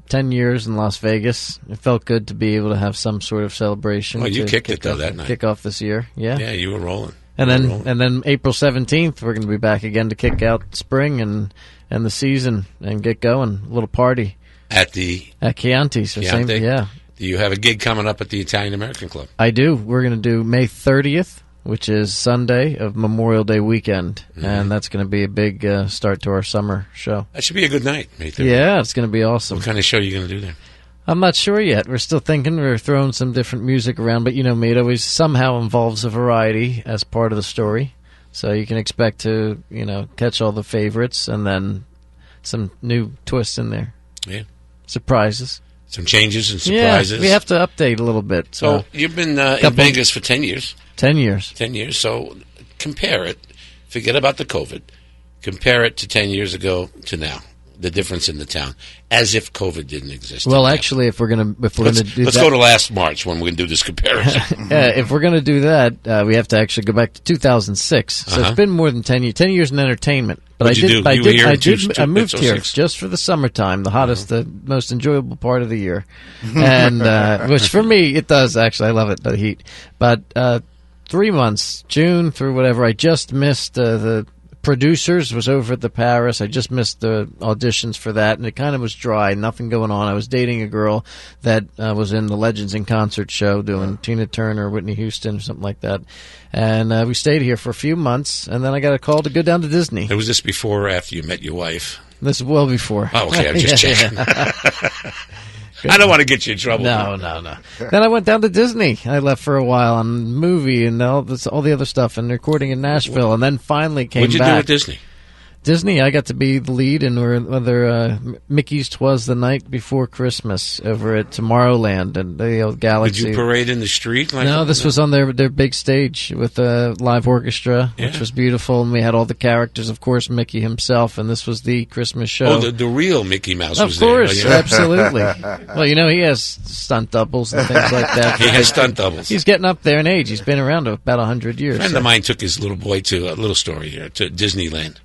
[SPEAKER 7] 10 years in Las Vegas. It felt good to be able to have some sort of celebration.
[SPEAKER 4] Well, you kicked it though that night.
[SPEAKER 7] Kick off this year, yeah.
[SPEAKER 4] Yeah, you were rolling.
[SPEAKER 7] And then April 17th, we're going to be back again to kick out spring and the season and get going. A little party
[SPEAKER 4] at
[SPEAKER 7] Chianti's.
[SPEAKER 4] Chianti?
[SPEAKER 7] Yeah.
[SPEAKER 4] Do you have a gig coming up at the Italian American Club?
[SPEAKER 7] I do. We're going to do May 30th, which is Sunday of Memorial Day weekend, and that's going to be a big start to our summer show.
[SPEAKER 4] That should be a good night, May 30th.
[SPEAKER 7] Yeah, it's going to be awesome.
[SPEAKER 4] What kind of show are you going to do there?
[SPEAKER 7] I'm not sure yet. We're still thinking. We're throwing some different music around, but you know me, it always somehow involves a variety as part of the story. So you can expect to, catch all the favorites and then some new twists in there.
[SPEAKER 4] Yeah.
[SPEAKER 7] Surprises.
[SPEAKER 4] Some changes and surprises.
[SPEAKER 7] Yeah, we have to update a little bit.
[SPEAKER 4] So you've been in Vegas for 10 years.
[SPEAKER 7] 10 years.
[SPEAKER 4] 10 years. So compare it. Forget about the COVID. Compare it to 10 years ago to now. The difference in the town, as if COVID didn't exist.
[SPEAKER 7] Well, actually, if we're going to
[SPEAKER 4] let's
[SPEAKER 7] do
[SPEAKER 4] go to last March when we can do this comparison.
[SPEAKER 7] If we're going to do that, we have to actually go back to 2006. So it's been more than 10 years. 10 years in entertainment. But I moved here just for the summertime, the hottest, the most enjoyable part of the year, and which for me it does actually. I love it, the heat. But 3 months, June through whatever, I just missed the Producers was over at the Paris. I just missed the auditions for that, and it kind of was dry, nothing going on. I was dating a girl that was in the Legends in Concert show doing Tina Turner, Whitney Houston, something like that. And we stayed here for a few months, and then I got a call to go down to Disney.
[SPEAKER 4] Was this before or after you met your wife?
[SPEAKER 7] This is well before.
[SPEAKER 4] Oh, okay, I'm just checking. I don't want to get you in trouble.
[SPEAKER 7] No. Then I went down to Disney. I left for a while on movie and all the other stuff and recording in Nashville, and then finally came back.
[SPEAKER 4] What'd you do at Disney?
[SPEAKER 7] Disney, I got to be the lead in Mickey's 'Twas the Night Before Christmas over at Tomorrowland and the old Galaxy.
[SPEAKER 4] Did you parade in the street?
[SPEAKER 7] No, this was on their big stage with a live orchestra, which was beautiful, and we had all the characters, of course, Mickey himself, and this was the Christmas show.
[SPEAKER 4] Oh, the real Mickey Mouse was there.
[SPEAKER 7] Of course, absolutely. Well, he has stunt doubles and things like that.
[SPEAKER 4] He has stunt doubles.
[SPEAKER 7] He's getting up there in age. He's been around about 100 years.
[SPEAKER 4] A friend of mine took his little boy to a little story here, to Disneyland.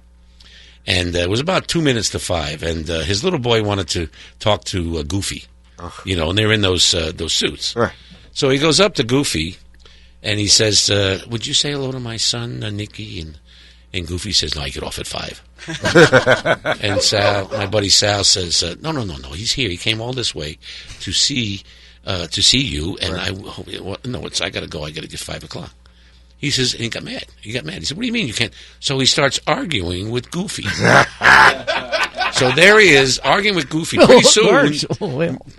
[SPEAKER 4] And it was about 2 minutes to 5, and his little boy wanted to talk to Goofy, and they're in those suits. Right. So he goes up to Goofy, and he says, "Would you say hello to my son, Nicky?" And Goofy says, "No, I get off at 5." And my buddy Sal says, "No, he's here. He came all this way to see you, and I got to go. I got to get 5 o'clock." He says, and he got mad. He said, "What do you mean you can't?" So he starts arguing with Goofy. So there he is, arguing with Goofy.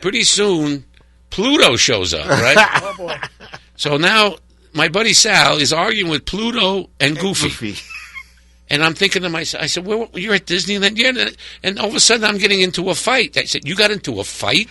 [SPEAKER 4] Pretty soon, Pluto shows up, right?
[SPEAKER 5] Oh, boy.
[SPEAKER 4] So now my buddy Sal is arguing with Pluto and Goofy. And I'm thinking to myself, I said, "Well, you're at Disneyland?" Yeah. And all of a sudden, I'm getting into a fight. I said, "You got into a fight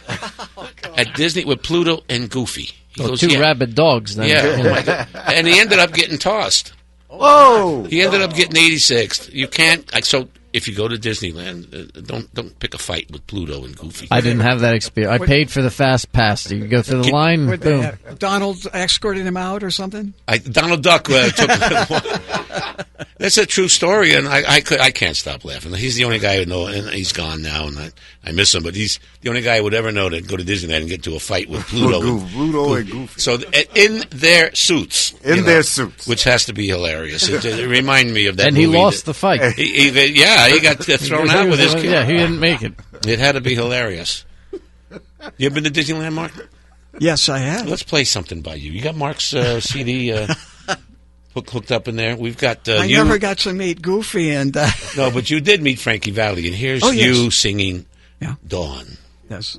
[SPEAKER 4] at Disney with Pluto and Goofy?" He goes,
[SPEAKER 7] two rabid dogs. Then.
[SPEAKER 4] Yeah. Oh my God. And he ended up getting tossed.
[SPEAKER 5] Whoa!
[SPEAKER 4] He ended up getting 86th. You can't. So if you go to Disneyland, don't pick a fight with Pluto and Goofy.
[SPEAKER 7] I didn't have that experience. I paid for the fast pass. You go through the line. Boom.
[SPEAKER 6] Donald escorted him out or something?
[SPEAKER 4] Donald Duck took him. That's a true story, and I can't stop laughing. He's the only guy who know, and he's gone now, and I miss him. But he's the only guy I would ever know to go to Disneyland and get into a fight with Pluto.
[SPEAKER 5] Pluto and Goofy.
[SPEAKER 4] So in their suits,
[SPEAKER 5] their suits,
[SPEAKER 4] which has to be hilarious. It reminded me of that.
[SPEAKER 7] And
[SPEAKER 4] movie
[SPEAKER 7] he lost the fight.
[SPEAKER 4] He got thrown out with his kid.
[SPEAKER 7] Yeah, he didn't make it.
[SPEAKER 4] It had to be hilarious. You ever been to Disneyland, Mark?
[SPEAKER 6] Yes, I have.
[SPEAKER 4] Let's play something by you. You got Mark's CD hooked up in there. We've got.
[SPEAKER 6] I never got to meet Goofy, and
[SPEAKER 4] no, but you did meet Frankie Valli, and here's you singing "Dawn."
[SPEAKER 6] Yes.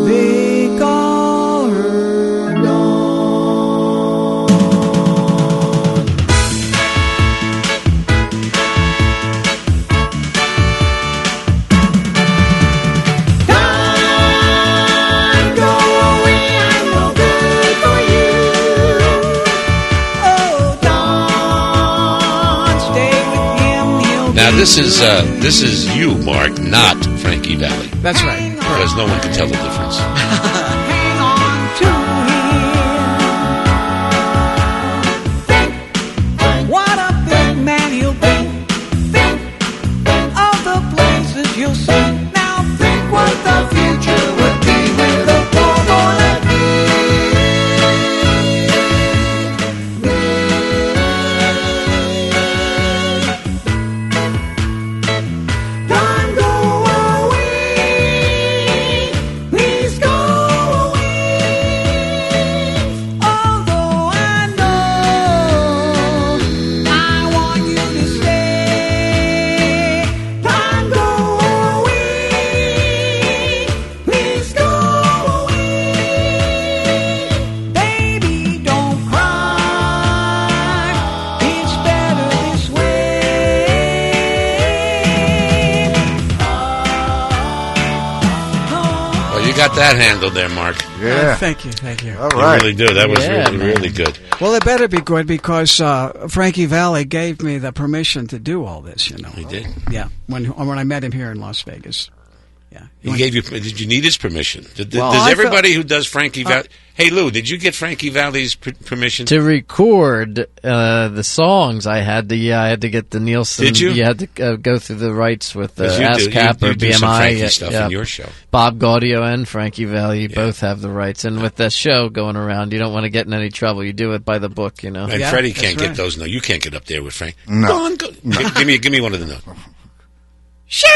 [SPEAKER 10] They call her Dawn.
[SPEAKER 4] Now this is you, Mark, not Frankie Valli.
[SPEAKER 6] That's right.
[SPEAKER 4] because no one can tell the difference.
[SPEAKER 12] Hang on to him. What a big man you'll be. Think of the places you'll see. Now think what the future would be with a poor boy like me. Don't go away. Please go away. Although I know I want you to stay. Don't go away. Please go away. Baby, don't cry. It's better this way.
[SPEAKER 4] Well, you got that handled there, Mark.
[SPEAKER 5] Yeah.
[SPEAKER 6] Thank you.
[SPEAKER 5] All
[SPEAKER 4] You
[SPEAKER 5] right.
[SPEAKER 4] really do. That was
[SPEAKER 7] Yeah,
[SPEAKER 4] really,
[SPEAKER 7] man.
[SPEAKER 4] really good.
[SPEAKER 6] Well, it better be good because Frankie Valli gave me the permission to do all this. You know.
[SPEAKER 4] He did.
[SPEAKER 6] Yeah. When I met him here in Las Vegas. Yeah.
[SPEAKER 4] He gave you. Did you need his permission?
[SPEAKER 6] Well,
[SPEAKER 4] does
[SPEAKER 6] I
[SPEAKER 4] everybody who does Frankie Valli? Hey, Lou, did you get Frankie Valli's permission?
[SPEAKER 7] To record the songs, I had to get the Nielsen.
[SPEAKER 4] Did you?
[SPEAKER 7] You had to go through the rights with
[SPEAKER 4] 'Cause you do-
[SPEAKER 7] ASCAP
[SPEAKER 4] you
[SPEAKER 7] or
[SPEAKER 4] do some
[SPEAKER 7] BMI.
[SPEAKER 4] Frankie stuff in your show.
[SPEAKER 7] Bob Gaudio and Frankie Valli both have the rights, and with the show going around, you don't want to get in any trouble. You do it by the book, you know.
[SPEAKER 4] And
[SPEAKER 6] Yeah,
[SPEAKER 4] Freddie
[SPEAKER 6] that's
[SPEAKER 4] can't get
[SPEAKER 6] right.
[SPEAKER 4] those. No, you can't get up there with Frank.
[SPEAKER 5] No.
[SPEAKER 4] Go on, go. Give me one of the notes.
[SPEAKER 9] Sherry!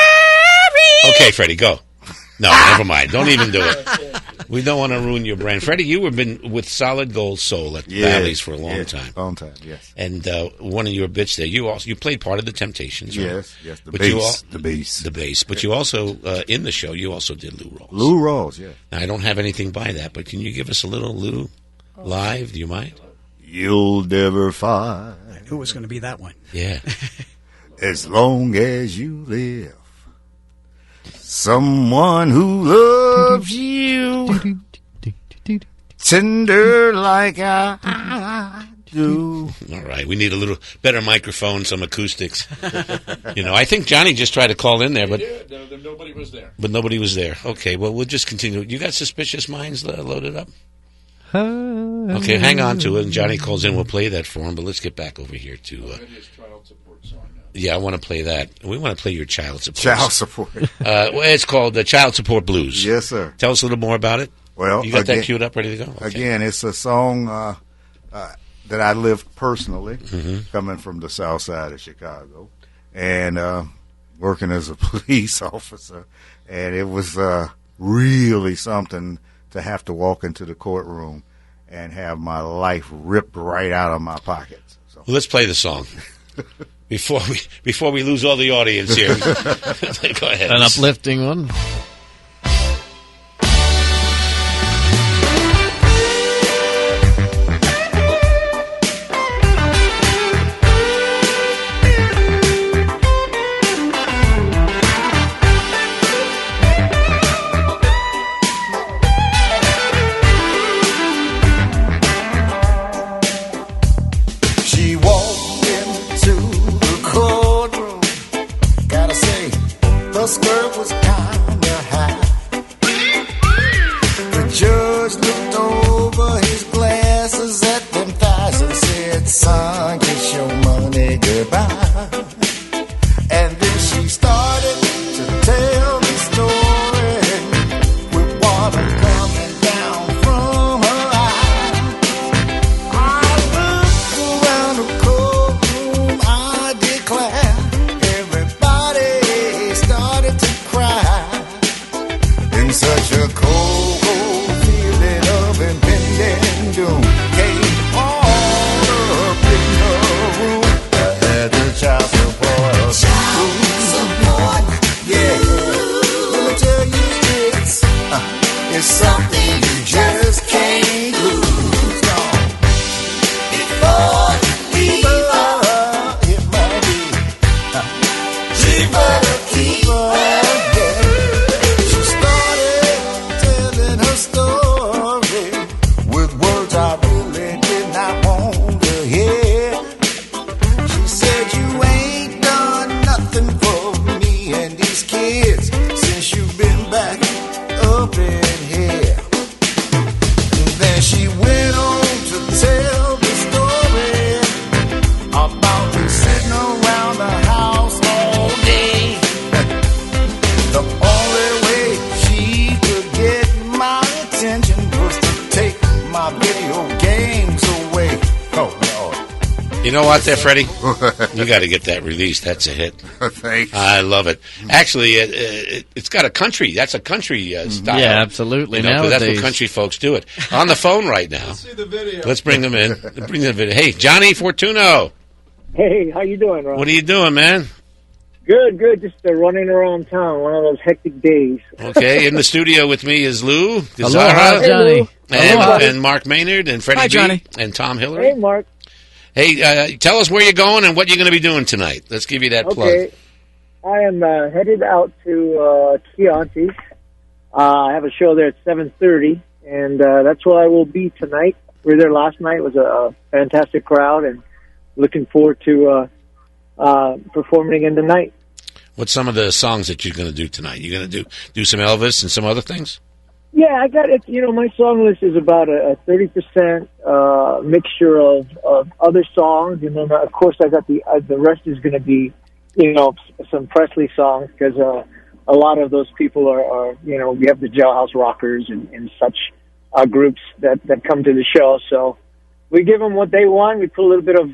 [SPEAKER 4] Okay, Freddie, go. No, never mind. Don't even do it. We don't want to ruin your brand. Freddie, you have been with Solid Gold Soul at Valleys for a long time.
[SPEAKER 5] Long time, yes.
[SPEAKER 4] And one of your bits there, you played part of the Temptations, right?
[SPEAKER 5] Yes, the
[SPEAKER 4] But you
[SPEAKER 5] bass. The bass.
[SPEAKER 4] The bass. But you also, in the show, you also did Lou Rawls.
[SPEAKER 5] Lou Rawls, yeah.
[SPEAKER 4] Now, I don't have anything by that, but can you give us a little Lou live? Do you mind?
[SPEAKER 5] You'll never find,
[SPEAKER 6] I knew it was going to be that one.
[SPEAKER 4] Yeah.
[SPEAKER 5] as long as you live, someone who loves you tender like I do.
[SPEAKER 4] All right. We need a little better microphone, some acoustics. I think Johnny just tried to call in there, but
[SPEAKER 13] nobody was there.
[SPEAKER 4] But nobody was there. Okay, well, we'll just continue. You got Suspicious Minds loaded up? Okay, hang on to it. And Johnny calls in. We'll play that for him. But let's get back over here to... yeah, I want to play that. We want to play your child support.
[SPEAKER 5] Child support.
[SPEAKER 4] Well, it's called the Child Support Blues.
[SPEAKER 5] Yes, sir.
[SPEAKER 4] Tell us a little more about it.
[SPEAKER 5] Well,
[SPEAKER 4] you got
[SPEAKER 5] again,
[SPEAKER 4] that queued up, ready to go? Okay.
[SPEAKER 5] Again, it's a song that I lived personally, coming from the south side of Chicago, and working as a police officer. And it was really something to have to walk into the courtroom and have my life ripped right out of my pockets. So.
[SPEAKER 4] Well, let's play the song. Before we lose all the audience here. Go ahead.
[SPEAKER 7] An uplifting one.
[SPEAKER 1] She walked into the courtroom. Gotta say, the skirt was kinda high. The judge looked over his glasses at them thighs and said, "Son, kiss your money goodbye." And then she started to tell the story with water coming down from her eye. I looked around the courtroom, I declare, everybody started to cry. In such a cold, cold feeling of impending doom, came all up in the room. I had the child support. Yeah. Let me tell you, it's something you just can't lose. No. Before you leave her, it might be cheaper to keep her. Yeah. She started telling
[SPEAKER 4] You know what, there, Freddie? You got to get that released. That's a hit.
[SPEAKER 5] Thanks.
[SPEAKER 4] I love it. Actually, it's got a country. That's a country style.
[SPEAKER 7] Yeah, absolutely.
[SPEAKER 4] You know, 'cause that's what country folks do it. On the phone right now. Let's see the video. Let's bring them in. Bring the video. Hey, Johnny Fortuno.
[SPEAKER 13] Hey, how you doing, Ron?
[SPEAKER 4] What are you doing, man?
[SPEAKER 13] Good. Just running around town. One of those hectic days.
[SPEAKER 4] Okay, in the studio with me is Lou, Gazzara,
[SPEAKER 7] Aloha, Johnny.
[SPEAKER 4] and Mark Maynard, and Freddie
[SPEAKER 6] Hi,
[SPEAKER 4] B,
[SPEAKER 6] Johnny.
[SPEAKER 4] and Tom Hillary.
[SPEAKER 13] Hey, Mark.
[SPEAKER 4] Hey, tell us where you're going and what you're going to be doing tonight. Let's give you that plug.
[SPEAKER 13] Okay, I am headed out to Chianti's. I have a show there at 7:30, and that's where I will be tonight. We were there last night. It was a fantastic crowd, and looking forward to performing again tonight.
[SPEAKER 4] What's some of the songs that you're going to do tonight? You're going to do some Elvis and some other things?
[SPEAKER 13] Yeah, I got it. You know, my song list is about a 30% mixture of other songs, and then of course I got the rest is going to be, you know, some Presley songs, because a lot of those people are you know, we have the Jailhouse Rockers and such groups that come to the show. So we give them what they want. We put a little bit of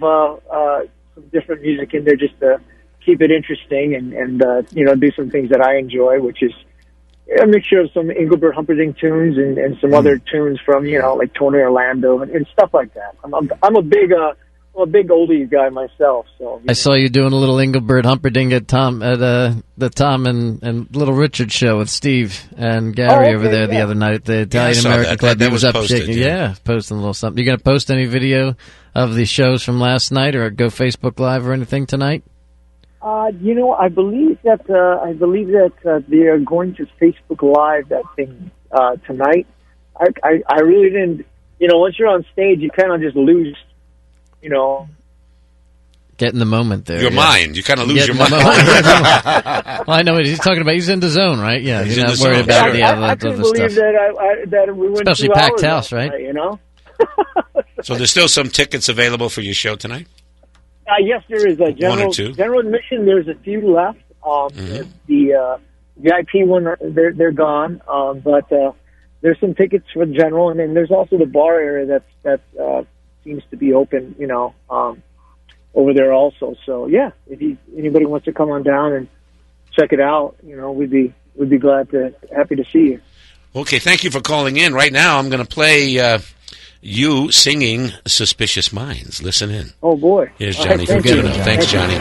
[SPEAKER 13] some different music in there just to keep it interesting and you know, do some things that I enjoy, which is a mixture of some Engelbert Humperdinck tunes and some other tunes from, you know, like Tony Orlando and stuff like that. I'm a big oldies guy myself. So
[SPEAKER 7] I saw you doing a little Engelbert Humperdinck at the Tom and Little Richard show with Steve and Gary over there the other night at the Italian American Club.
[SPEAKER 4] That was
[SPEAKER 7] up
[SPEAKER 4] posted,
[SPEAKER 7] shaking. Yeah, posting a little something. You going to post any video of the shows from last night, or go Facebook Live or anything tonight?
[SPEAKER 13] You know, I believe that they are going to Facebook Live that thing tonight. I really didn't. You know, once you're on stage, you kind of just lose. You know,
[SPEAKER 7] get in the moment there.
[SPEAKER 4] Your mind. You kind of lose your mind.
[SPEAKER 7] Well, I know what he's talking about. He's in the zone, right? Yeah,
[SPEAKER 4] he's
[SPEAKER 7] you're not
[SPEAKER 4] in the
[SPEAKER 7] worried
[SPEAKER 4] zone.
[SPEAKER 7] about
[SPEAKER 13] I couldn't believe
[SPEAKER 7] stuff.
[SPEAKER 13] that we went
[SPEAKER 7] especially
[SPEAKER 13] 2
[SPEAKER 7] packed
[SPEAKER 13] hours
[SPEAKER 7] house, right?
[SPEAKER 13] Night, you know.
[SPEAKER 4] So there's still some tickets available for your show tonight?
[SPEAKER 13] Yes, there is a
[SPEAKER 4] One or two?
[SPEAKER 13] general admission. There's a few left. The VIP one, they're gone. But there's some tickets for general, and then there's also the bar area that seems to be open. You know, over there also. So yeah, if anybody wants to come on down and check it out, you know, we'd be happy to see you.
[SPEAKER 4] Okay, thank you for calling in. Right now, I'm going to play you singing "Suspicious Minds." Listen in.
[SPEAKER 13] Oh boy!
[SPEAKER 4] Here's Johnny from Juno. Thanks, Johnny.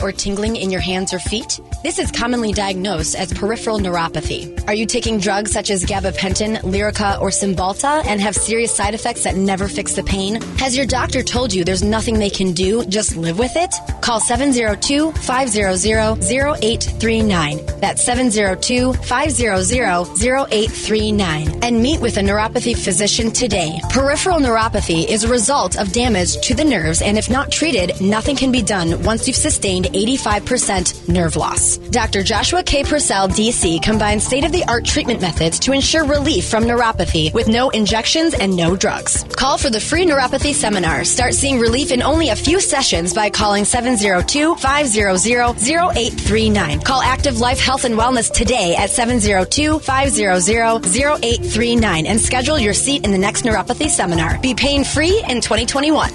[SPEAKER 14] Or tingling in your hands or feet? This is commonly diagnosed as peripheral neuropathy. Are you taking drugs such as gabapentin, Lyrica, or Cymbalta and have serious side effects that never fix the pain? Has your doctor told you there's nothing they can do, just live with it? Call 702-500-0839. That's 702-500-0839 and meet with a neuropathy physician today. Peripheral neuropathy is a result of damage to the nerves, and if not treated, nothing can be done once you've sustained 85% nerve loss. Dr. Joshua K. Purcell, D.C. combines state-of-the-art treatment methods to ensure relief from neuropathy with no injections and no drugs. Call for the free neuropathy seminar. Start seeing relief in only a few sessions by calling 702-500-0839. Call Active Life Health and Wellness today at 702-500-0839 and schedule your seat in the next neuropathy seminar. Be pain-free in 2021.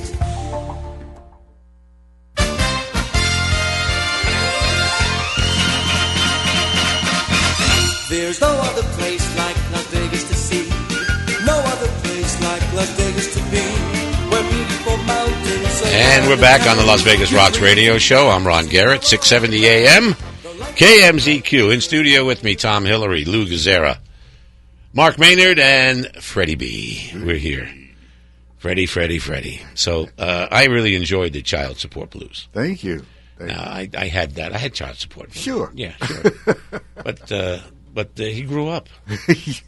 [SPEAKER 12] There's no other place like Las Vegas to see. No other place like Las Vegas to be. Where beautiful mountains.
[SPEAKER 4] And we're back on the Las Vegas Rocks radio show. I'm Ron Garrett, 670 AM, KMZQ. In studio with me, Tom Hillary, Lou Gazzara, Mark Maynard, and Freddie B. We're here. Freddie. So I really enjoyed the child support blues.
[SPEAKER 5] Thank you.
[SPEAKER 4] I had that. I had child support.
[SPEAKER 5] Sure.
[SPEAKER 4] Yeah, sure. But he grew up.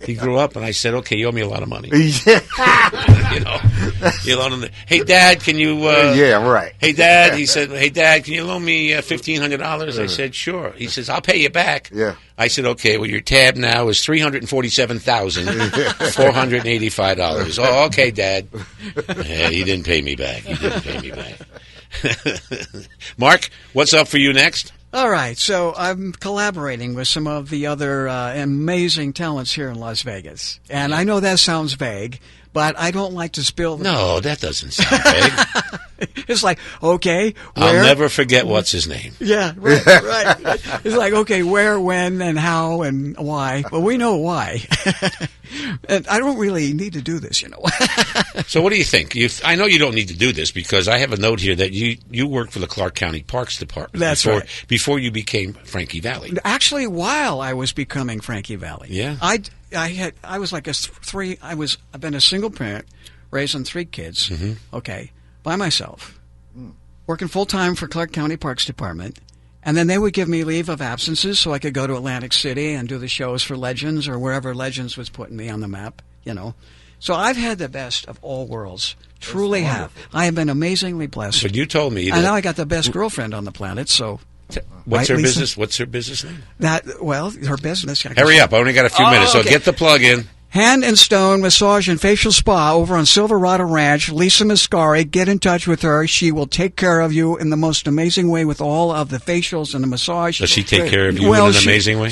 [SPEAKER 4] He grew up, and I said, "Okay, you owe me a lot of money." You loan him. Hey, Dad, can you?
[SPEAKER 5] Yeah, right.
[SPEAKER 4] Hey, Dad. He said, "Hey, Dad, can you loan me $1,500?" I said, "Sure." He says, "I'll pay you back."
[SPEAKER 5] Yeah.
[SPEAKER 4] I said, "Okay. Well, your tab now is $347,485." Oh, okay, Dad. Yeah, he didn't pay me back. Mark, what's up for you next?
[SPEAKER 6] All right, so I'm collaborating with some of the other amazing talents here in Las Vegas. And I know that sounds vague, but I don't like to spill the...
[SPEAKER 4] No, that doesn't sound vague.
[SPEAKER 6] It's like, okay, where...
[SPEAKER 4] I'll never forget what's his name.
[SPEAKER 6] Yeah, right. It's like, okay, where, when, and how, and why. Well, we know why. And I don't really need to do this,
[SPEAKER 4] So what do you think? I know you don't need to do this because I have a note here that you worked for the Clark County Parks Department.
[SPEAKER 6] That's right.
[SPEAKER 4] Before you became Frankie Valli.
[SPEAKER 6] Actually, while I was becoming Frankie Valli.
[SPEAKER 4] Yeah.
[SPEAKER 6] I was like I've been a single parent, raising 3 kids, okay, by myself, working full-time for Clark County Parks Department. And then they would give me leave of absences so I could go to Atlantic City and do the shows for Legends or wherever Legends was putting me on the map, So I've had the best of all worlds. Truly have. I have been amazingly blessed.
[SPEAKER 4] But you told me that...
[SPEAKER 6] And now I got the best girlfriend on the planet, so...
[SPEAKER 4] What's her
[SPEAKER 6] Lisa?
[SPEAKER 4] business? What's her business name?
[SPEAKER 6] Her business...
[SPEAKER 4] Hurry up. I only got a few minutes, so get the plug in.
[SPEAKER 6] Hand and Stone Massage and Facial Spa over on Silverado Ranch. Lisa Mascari, get in touch with her. She will take care of you in the most amazing way with all of the facials and the massage.
[SPEAKER 4] Does she take care of you in an amazing way?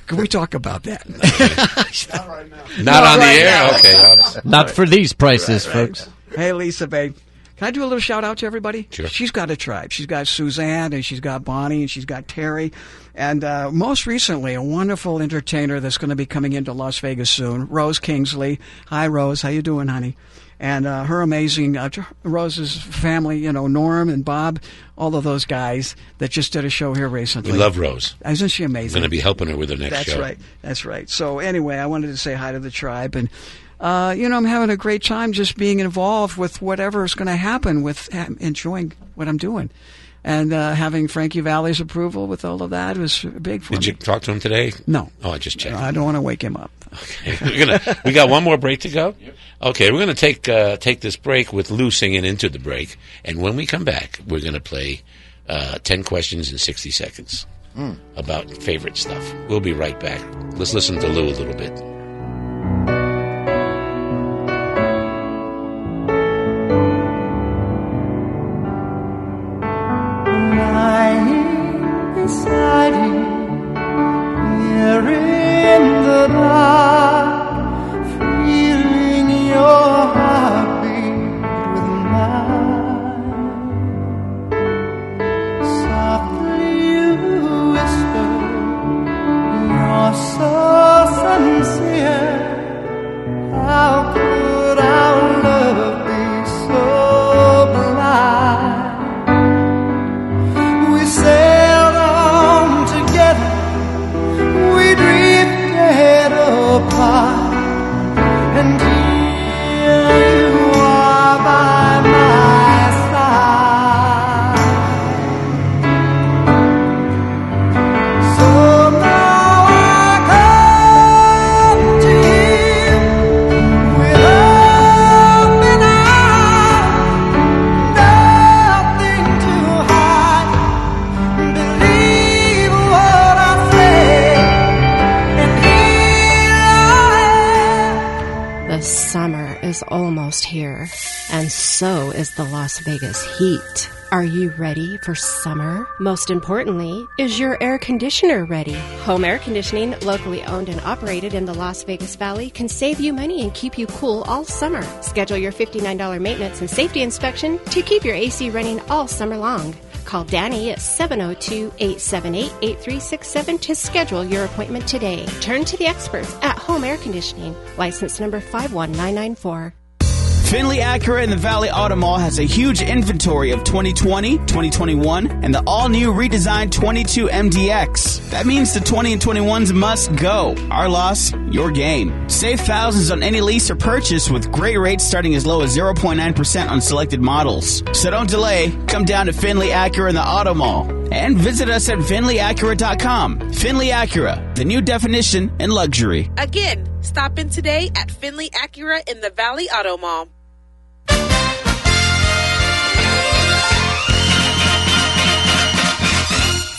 [SPEAKER 6] Can we talk about that?
[SPEAKER 11] Not right now.
[SPEAKER 4] Not on the air?
[SPEAKER 6] Now.
[SPEAKER 4] Okay.
[SPEAKER 7] Not for these prices, folks.
[SPEAKER 6] Hey, Lisa, babe. Can I do a little shout-out to everybody?
[SPEAKER 4] Sure.
[SPEAKER 6] She's got a tribe. She's got Suzanne, and she's got Bonnie, and she's got Terry. And most recently, a wonderful entertainer that's going to be coming into Las Vegas soon, Rose Kingsley. Hi, Rose. How you doing, honey? And her amazing, Rose's family, Norm and Bob, all of those guys that just did a show here recently.
[SPEAKER 4] We love Rose.
[SPEAKER 6] Isn't she amazing?
[SPEAKER 4] I'm going to be helping her with her next show.
[SPEAKER 6] That's right. So anyway, I wanted to say hi to the tribe. And, I'm having a great time just being involved with whatever is going to happen with enjoying what I'm doing. And having Frankie Valli's approval with all of that was big for me.
[SPEAKER 4] Did you talk to him today?
[SPEAKER 6] No.
[SPEAKER 4] Oh, I just checked.
[SPEAKER 6] I don't want to wake him up.
[SPEAKER 4] Okay. We got one more break to go? Yep. Okay, we're going to take this break with Lou singing into the break. And when we come back, we're going to play 10 questions in 60 seconds about favorite stuff. We'll be right back. Let's listen to Lou a little bit.
[SPEAKER 1] Beside you, here in the dark, feeling your heartbeat with mine. Softly you whisper, you're so sincere. How could our love be so blind? We say apart, and here you are by my side. So now I come to you with open arms, nothing to hide. Believe what I say.
[SPEAKER 15] The summer is almost here, and so is the Las Vegas heat. Are you ready for summer? Most importantly, is your air conditioner ready? Home Air Conditioning, locally owned and operated in the Las Vegas Valley, can save you money and keep you cool all summer. Schedule your $59 maintenance and safety inspection to keep your AC running all summer long. Call Danny at 702-878-8367 to schedule your appointment today. Turn to the experts at Home Air Conditioning. License number 51994.
[SPEAKER 16] Findlay Acura in the Valley Auto Mall has a huge inventory of 2020, 2021, and the all-new redesigned 22 MDX. That means the 20 and 21s must go. Our loss, your game. Save thousands on any lease or purchase with great rates starting as low as 0.9% on selected models. So don't delay. Come down to Findlay Acura in the Auto Mall. And visit us at FindlayAcura.com. Findlay Acura, the new definition in luxury.
[SPEAKER 9] Again, stop in today at Findlay Acura in the Valley Auto Mall.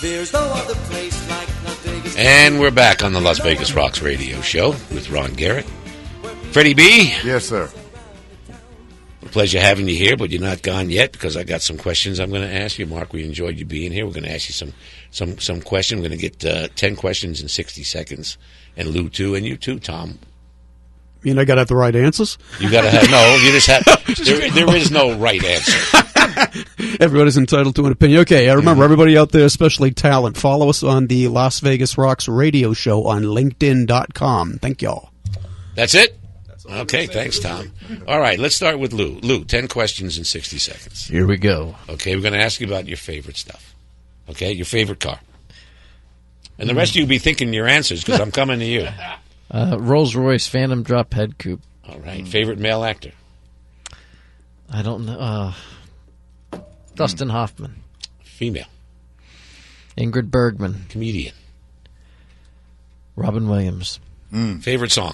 [SPEAKER 12] There's no other place like Las Vegas.
[SPEAKER 4] And we're back on the Las Vegas Rocks radio show with Ron Garrett. Freddie B.
[SPEAKER 5] Yes, sir.
[SPEAKER 4] A pleasure having you here, but you're not gone yet because I got some questions I'm going to ask you. Mark, we enjoyed you being here. We're going to ask you some questions. We're going to get 10 questions in 60 seconds. And Lou, too, and you, too, Tom.
[SPEAKER 11] You know, I got to have the right answers?
[SPEAKER 4] You got to have, no, you just have, there is no right answer.
[SPEAKER 11] Everybody's entitled to an opinion. Okay, I remember everybody out there, especially talent, follow us on the Las Vegas Rocks radio show on LinkedIn.com. Thank y'all.
[SPEAKER 4] That's it? Okay, thanks, Tom. All right, let's start with Lou. Lou, 10 questions in 60 seconds.
[SPEAKER 7] Here we go.
[SPEAKER 4] Okay, we're going to ask you about your favorite stuff. Okay, your favorite car. And the rest of you be thinking your answers because I'm coming to you.
[SPEAKER 7] Rolls-Royce Phantom Drop Head Coupe.
[SPEAKER 4] All right, favorite male actor.
[SPEAKER 7] I don't know. Dustin Hoffman.
[SPEAKER 4] Female.
[SPEAKER 7] Ingrid Bergman.
[SPEAKER 4] Comedian.
[SPEAKER 7] Robin Williams.
[SPEAKER 4] Favorite song.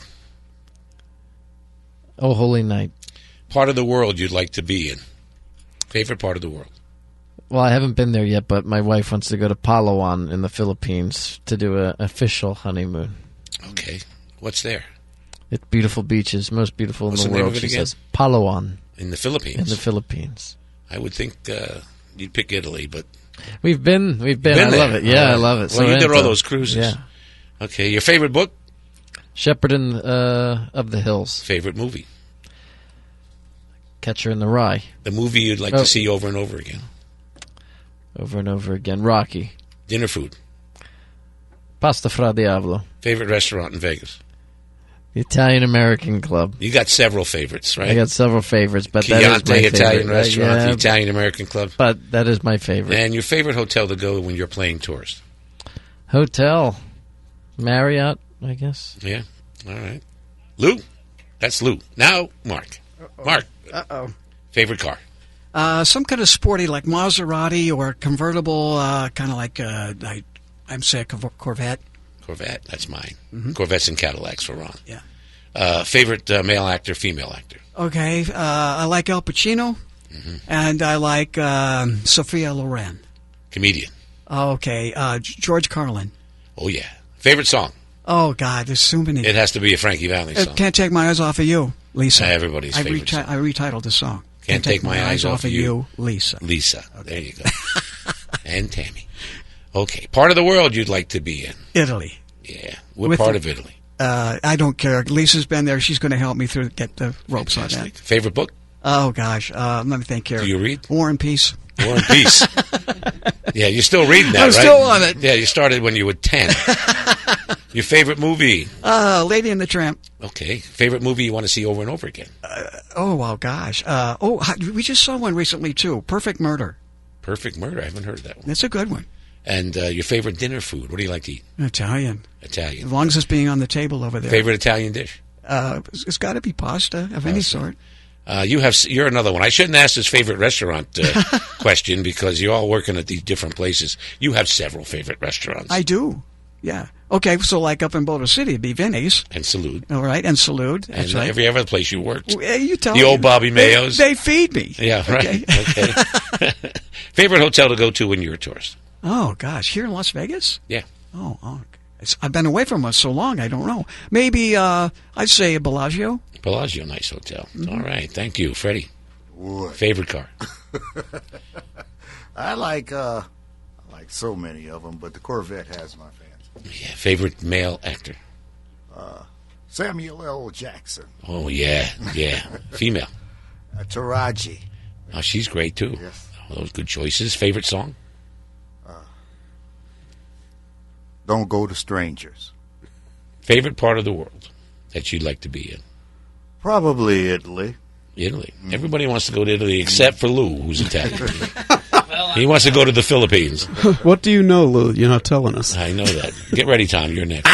[SPEAKER 7] Oh, Holy Night.
[SPEAKER 4] Part of the world you'd like to be in. Favorite part of the world.
[SPEAKER 7] Well, I haven't been there yet, but my wife wants to go to Palawan in the Philippines to do an official honeymoon.
[SPEAKER 4] Okay. What's there?
[SPEAKER 7] It's beautiful beaches, most beautiful
[SPEAKER 4] What's
[SPEAKER 7] in
[SPEAKER 4] the
[SPEAKER 7] the
[SPEAKER 4] name
[SPEAKER 7] world.
[SPEAKER 4] of it
[SPEAKER 7] She
[SPEAKER 4] again?
[SPEAKER 7] says Palawan.
[SPEAKER 4] In the Philippines?
[SPEAKER 7] In the Philippines.
[SPEAKER 4] I would think you'd pick Italy, but...
[SPEAKER 7] We've been. I
[SPEAKER 4] there.
[SPEAKER 7] love it. Yeah, I love it.
[SPEAKER 4] Well, you did all
[SPEAKER 7] Sorrento.
[SPEAKER 4] those cruises.
[SPEAKER 7] Yeah.
[SPEAKER 4] Okay, your favorite book?
[SPEAKER 7] Shepherd of the Hills.
[SPEAKER 4] Favorite movie?
[SPEAKER 7] Catcher in the Rye.
[SPEAKER 4] The movie you'd like to see over and over again?
[SPEAKER 7] Over and over again. Rocky.
[SPEAKER 4] Dinner food?
[SPEAKER 7] Pasta Fra Diavolo.
[SPEAKER 4] Favorite restaurant in Vegas?
[SPEAKER 7] The Italian-American Club.
[SPEAKER 4] You got several favorites, right?
[SPEAKER 7] I got several favorites, but that is my
[SPEAKER 4] Chianti
[SPEAKER 7] favorite.
[SPEAKER 4] Italian restaurant,
[SPEAKER 7] Yeah,
[SPEAKER 4] the Italian-American Club.
[SPEAKER 7] But that is my favorite.
[SPEAKER 4] And your favorite hotel to go when you're playing tourist?
[SPEAKER 7] Hotel. Marriott, I guess.
[SPEAKER 4] Yeah. All right. Lou? That's Lou. Now, Mark. Mark.
[SPEAKER 6] Uh-oh.
[SPEAKER 4] Favorite car?
[SPEAKER 6] Some kind of sporty, like Maserati or convertible, kind of like, I'm say a Corvette.
[SPEAKER 4] Corvette. That's mine. Corvettes and Cadillacs for Ron.
[SPEAKER 6] Yeah.
[SPEAKER 4] Favorite male actor, female actor?
[SPEAKER 6] Okay. I like Al Pacino, and I like Sophia Loren.
[SPEAKER 4] Comedian?
[SPEAKER 6] Okay. George Carlin.
[SPEAKER 4] Oh, yeah. Favorite song?
[SPEAKER 6] Oh, God, there's so many.
[SPEAKER 4] It has to be a Frankie Valli song.
[SPEAKER 6] Can't Take My Eyes Off of You, Lisa.
[SPEAKER 4] Everybody's favorite song.
[SPEAKER 6] I retitled the song.
[SPEAKER 4] Can't Take My Eyes Off of You,
[SPEAKER 6] Lisa.
[SPEAKER 4] Lisa. Okay. There you go. And Tammy. Okay. Part of the world you'd like to be in?
[SPEAKER 6] Italy.
[SPEAKER 4] Yeah. What part of Italy?
[SPEAKER 6] I don't care. Lisa's been there. She's going to help me get the ropes on that.
[SPEAKER 4] Favorite book?
[SPEAKER 6] Oh, gosh. Let me think here.
[SPEAKER 4] Do you read?
[SPEAKER 6] War and Peace.
[SPEAKER 4] War and Peace. Yeah, you're still reading that,
[SPEAKER 6] I'm
[SPEAKER 4] right?
[SPEAKER 6] still on it.
[SPEAKER 4] Yeah, you started when you were 10. Your favorite movie?
[SPEAKER 6] Lady and the Tramp.
[SPEAKER 4] Okay. Favorite movie you want to see over and over again?
[SPEAKER 6] Gosh. We just saw one recently, too. Perfect Murder.
[SPEAKER 4] Perfect Murder. I haven't heard of that one.
[SPEAKER 6] That's a good one.
[SPEAKER 4] And your favorite dinner food? What do you like to eat?
[SPEAKER 6] Italian.
[SPEAKER 4] Italian.
[SPEAKER 6] As long as it's being on the table over there.
[SPEAKER 4] Favorite Italian dish?
[SPEAKER 6] It's got to be pasta of any sort.
[SPEAKER 4] You're another one. I shouldn't ask this favorite restaurant question because you're all working at these different places. You have several favorite restaurants.
[SPEAKER 6] I do. Yeah. Okay, so like up in Boulder City, it'd be Vinny's.
[SPEAKER 4] And Salute.
[SPEAKER 6] All right, and Salute. That's
[SPEAKER 4] and
[SPEAKER 6] right.
[SPEAKER 4] every other place you worked.
[SPEAKER 6] Well, you tell
[SPEAKER 4] the
[SPEAKER 6] me.
[SPEAKER 4] old Bobby Mayo's.
[SPEAKER 6] They feed me.
[SPEAKER 4] Yeah, right. Okay. Favorite hotel to go to when you're a tourist?
[SPEAKER 6] Oh, gosh. Here in Las Vegas?
[SPEAKER 4] Yeah.
[SPEAKER 6] Oh. I've been away from us so long, I don't know. Maybe, I'd say Bellagio.
[SPEAKER 4] Bellagio, nice hotel.
[SPEAKER 6] Mm-hmm.
[SPEAKER 4] All right. Thank you. Freddie.
[SPEAKER 5] Wood.
[SPEAKER 4] Favorite car?
[SPEAKER 5] I like so many of them, but the Corvette has my fancy.
[SPEAKER 4] Yeah. Favorite male actor?
[SPEAKER 5] Samuel L. Jackson.
[SPEAKER 4] Oh, yeah. Female?
[SPEAKER 5] Taraji.
[SPEAKER 4] Oh, she's great, too.
[SPEAKER 5] Yes.
[SPEAKER 4] Oh, those good choices. Favorite song?
[SPEAKER 5] Don't Go to Strangers.
[SPEAKER 4] Favorite part of the world that you'd like to be in?
[SPEAKER 5] Probably Italy.
[SPEAKER 4] Italy. Everybody wants to go to Italy except for Lou, who's Italian. He wants to go to the Philippines.
[SPEAKER 11] What do you know, Lou? You're not telling us.
[SPEAKER 4] I know that. Get ready, Tom. You're next.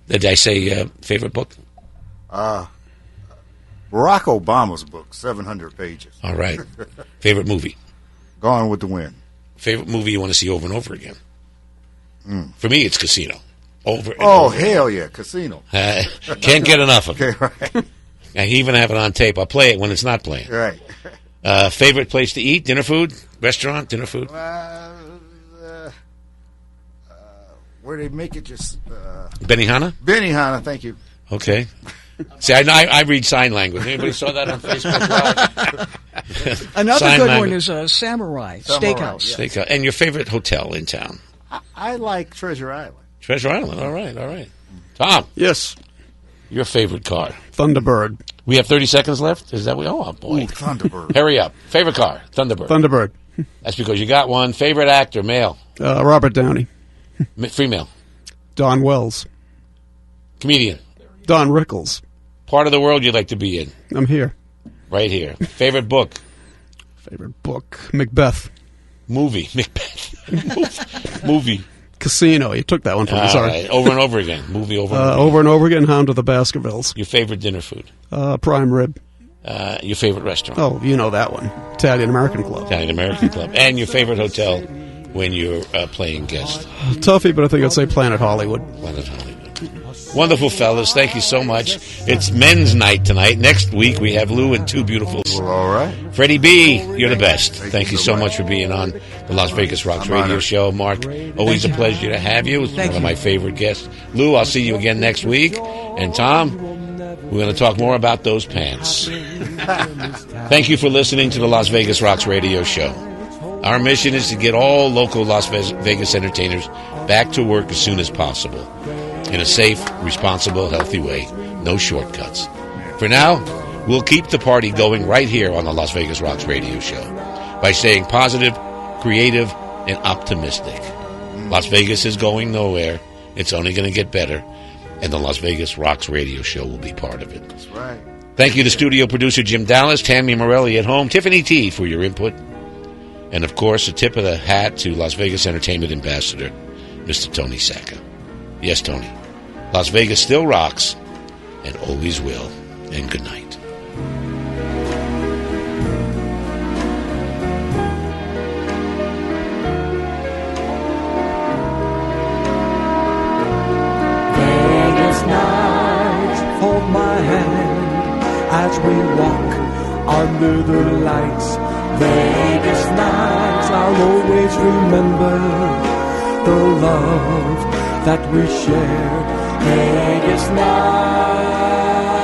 [SPEAKER 4] Did I say favorite book?
[SPEAKER 5] Barack Obama's book, 700 pages.
[SPEAKER 4] All right. Favorite movie?
[SPEAKER 5] Gone with the Wind.
[SPEAKER 4] Favorite movie you want to see over and over again? For me, it's Casino. Over and
[SPEAKER 5] Oh,
[SPEAKER 4] over
[SPEAKER 5] hell
[SPEAKER 4] again.
[SPEAKER 5] yeah, Casino.
[SPEAKER 4] Can't get enough of it.
[SPEAKER 5] Okay, right.
[SPEAKER 4] I even have it on tape. I'll play it when it's not playing.
[SPEAKER 5] Right.
[SPEAKER 4] Favorite place to eat? Dinner food? Restaurant? Dinner food?
[SPEAKER 5] Where they make it just...
[SPEAKER 4] Benihana?
[SPEAKER 5] Benihana, thank you.
[SPEAKER 4] Okay. See, I read sign language. Anybody saw that on Facebook?
[SPEAKER 6] Another
[SPEAKER 4] Sign
[SPEAKER 6] good
[SPEAKER 4] language.
[SPEAKER 6] one is Samurai Steakhouse.
[SPEAKER 4] Yeah. Steakhouse. And your favorite hotel in town?
[SPEAKER 5] I like Treasure Island.
[SPEAKER 4] Treasure Island. All right. Tom.
[SPEAKER 11] Yes.
[SPEAKER 4] Your favorite car?
[SPEAKER 11] Thunderbird.
[SPEAKER 4] We have 30 seconds left? Is that what? Oh, boy.
[SPEAKER 5] Ooh, Thunderbird.
[SPEAKER 4] Hurry up. Favorite car? Thunderbird.
[SPEAKER 11] Thunderbird.
[SPEAKER 4] That's because you got one. Favorite actor? Male?
[SPEAKER 11] Robert Downey.
[SPEAKER 4] Female?
[SPEAKER 11] Don Wells.
[SPEAKER 4] Comedian?
[SPEAKER 11] Don Rickles.
[SPEAKER 4] Part of the world you'd like to be in?
[SPEAKER 11] I'm here.
[SPEAKER 4] Right here. Favorite book?
[SPEAKER 11] Favorite book? Macbeth.
[SPEAKER 4] Movie? Macbeth. Movie.
[SPEAKER 11] Casino. You took that one from me. Sorry.
[SPEAKER 4] Right. Over and over again. Movie over and over.
[SPEAKER 11] Over and over again. Hound of the Baskervilles.
[SPEAKER 4] Your favorite dinner food?
[SPEAKER 11] Prime rib.
[SPEAKER 4] Your favorite restaurant?
[SPEAKER 11] Oh, you know that one. Italian American Club.
[SPEAKER 4] Italian American Club. And your favorite hotel when you're playing guest?
[SPEAKER 11] Toughie, but I think I'd say Planet Hollywood.
[SPEAKER 4] Planet Hollywood. Wonderful, fellas. Thank you so much. It's men's night tonight. Next week, we have Lou and two beautiful.
[SPEAKER 5] Well, all right.
[SPEAKER 4] Freddie B, you're the best. Thank you so much for being on the Las Vegas Rocks radio show. Mark, always a pleasure to have you. One of my favorite guests. Lou, I'll see you again next week. And Tom, we're going to talk more about those pants. Thank you for listening to the Las Vegas Rocks radio show. Our mission is to get all local Las Vegas entertainers back to work as soon as possible. In a safe, responsible, healthy way. No shortcuts. For now, we'll keep the party going right here on the Las Vegas Rocks radio show by staying positive, creative, and optimistic. Las Vegas is going nowhere. It's only going to get better. And the Las Vegas Rocks radio show will be part of it.
[SPEAKER 5] That's right.
[SPEAKER 4] Thank you to studio producer Jim Dallas, Tammy Morelli at home, Tiffany T for your input. And, of course, a tip of the hat to Las Vegas Entertainment Ambassador, Mr. Tony Sacca. Yes, Tony. Las Vegas still rocks and always will. And good night.
[SPEAKER 12] Vegas nights, hold my hand as we walk under the lights. Vegas nights, I'll always remember the love that we shared. Vegas nights.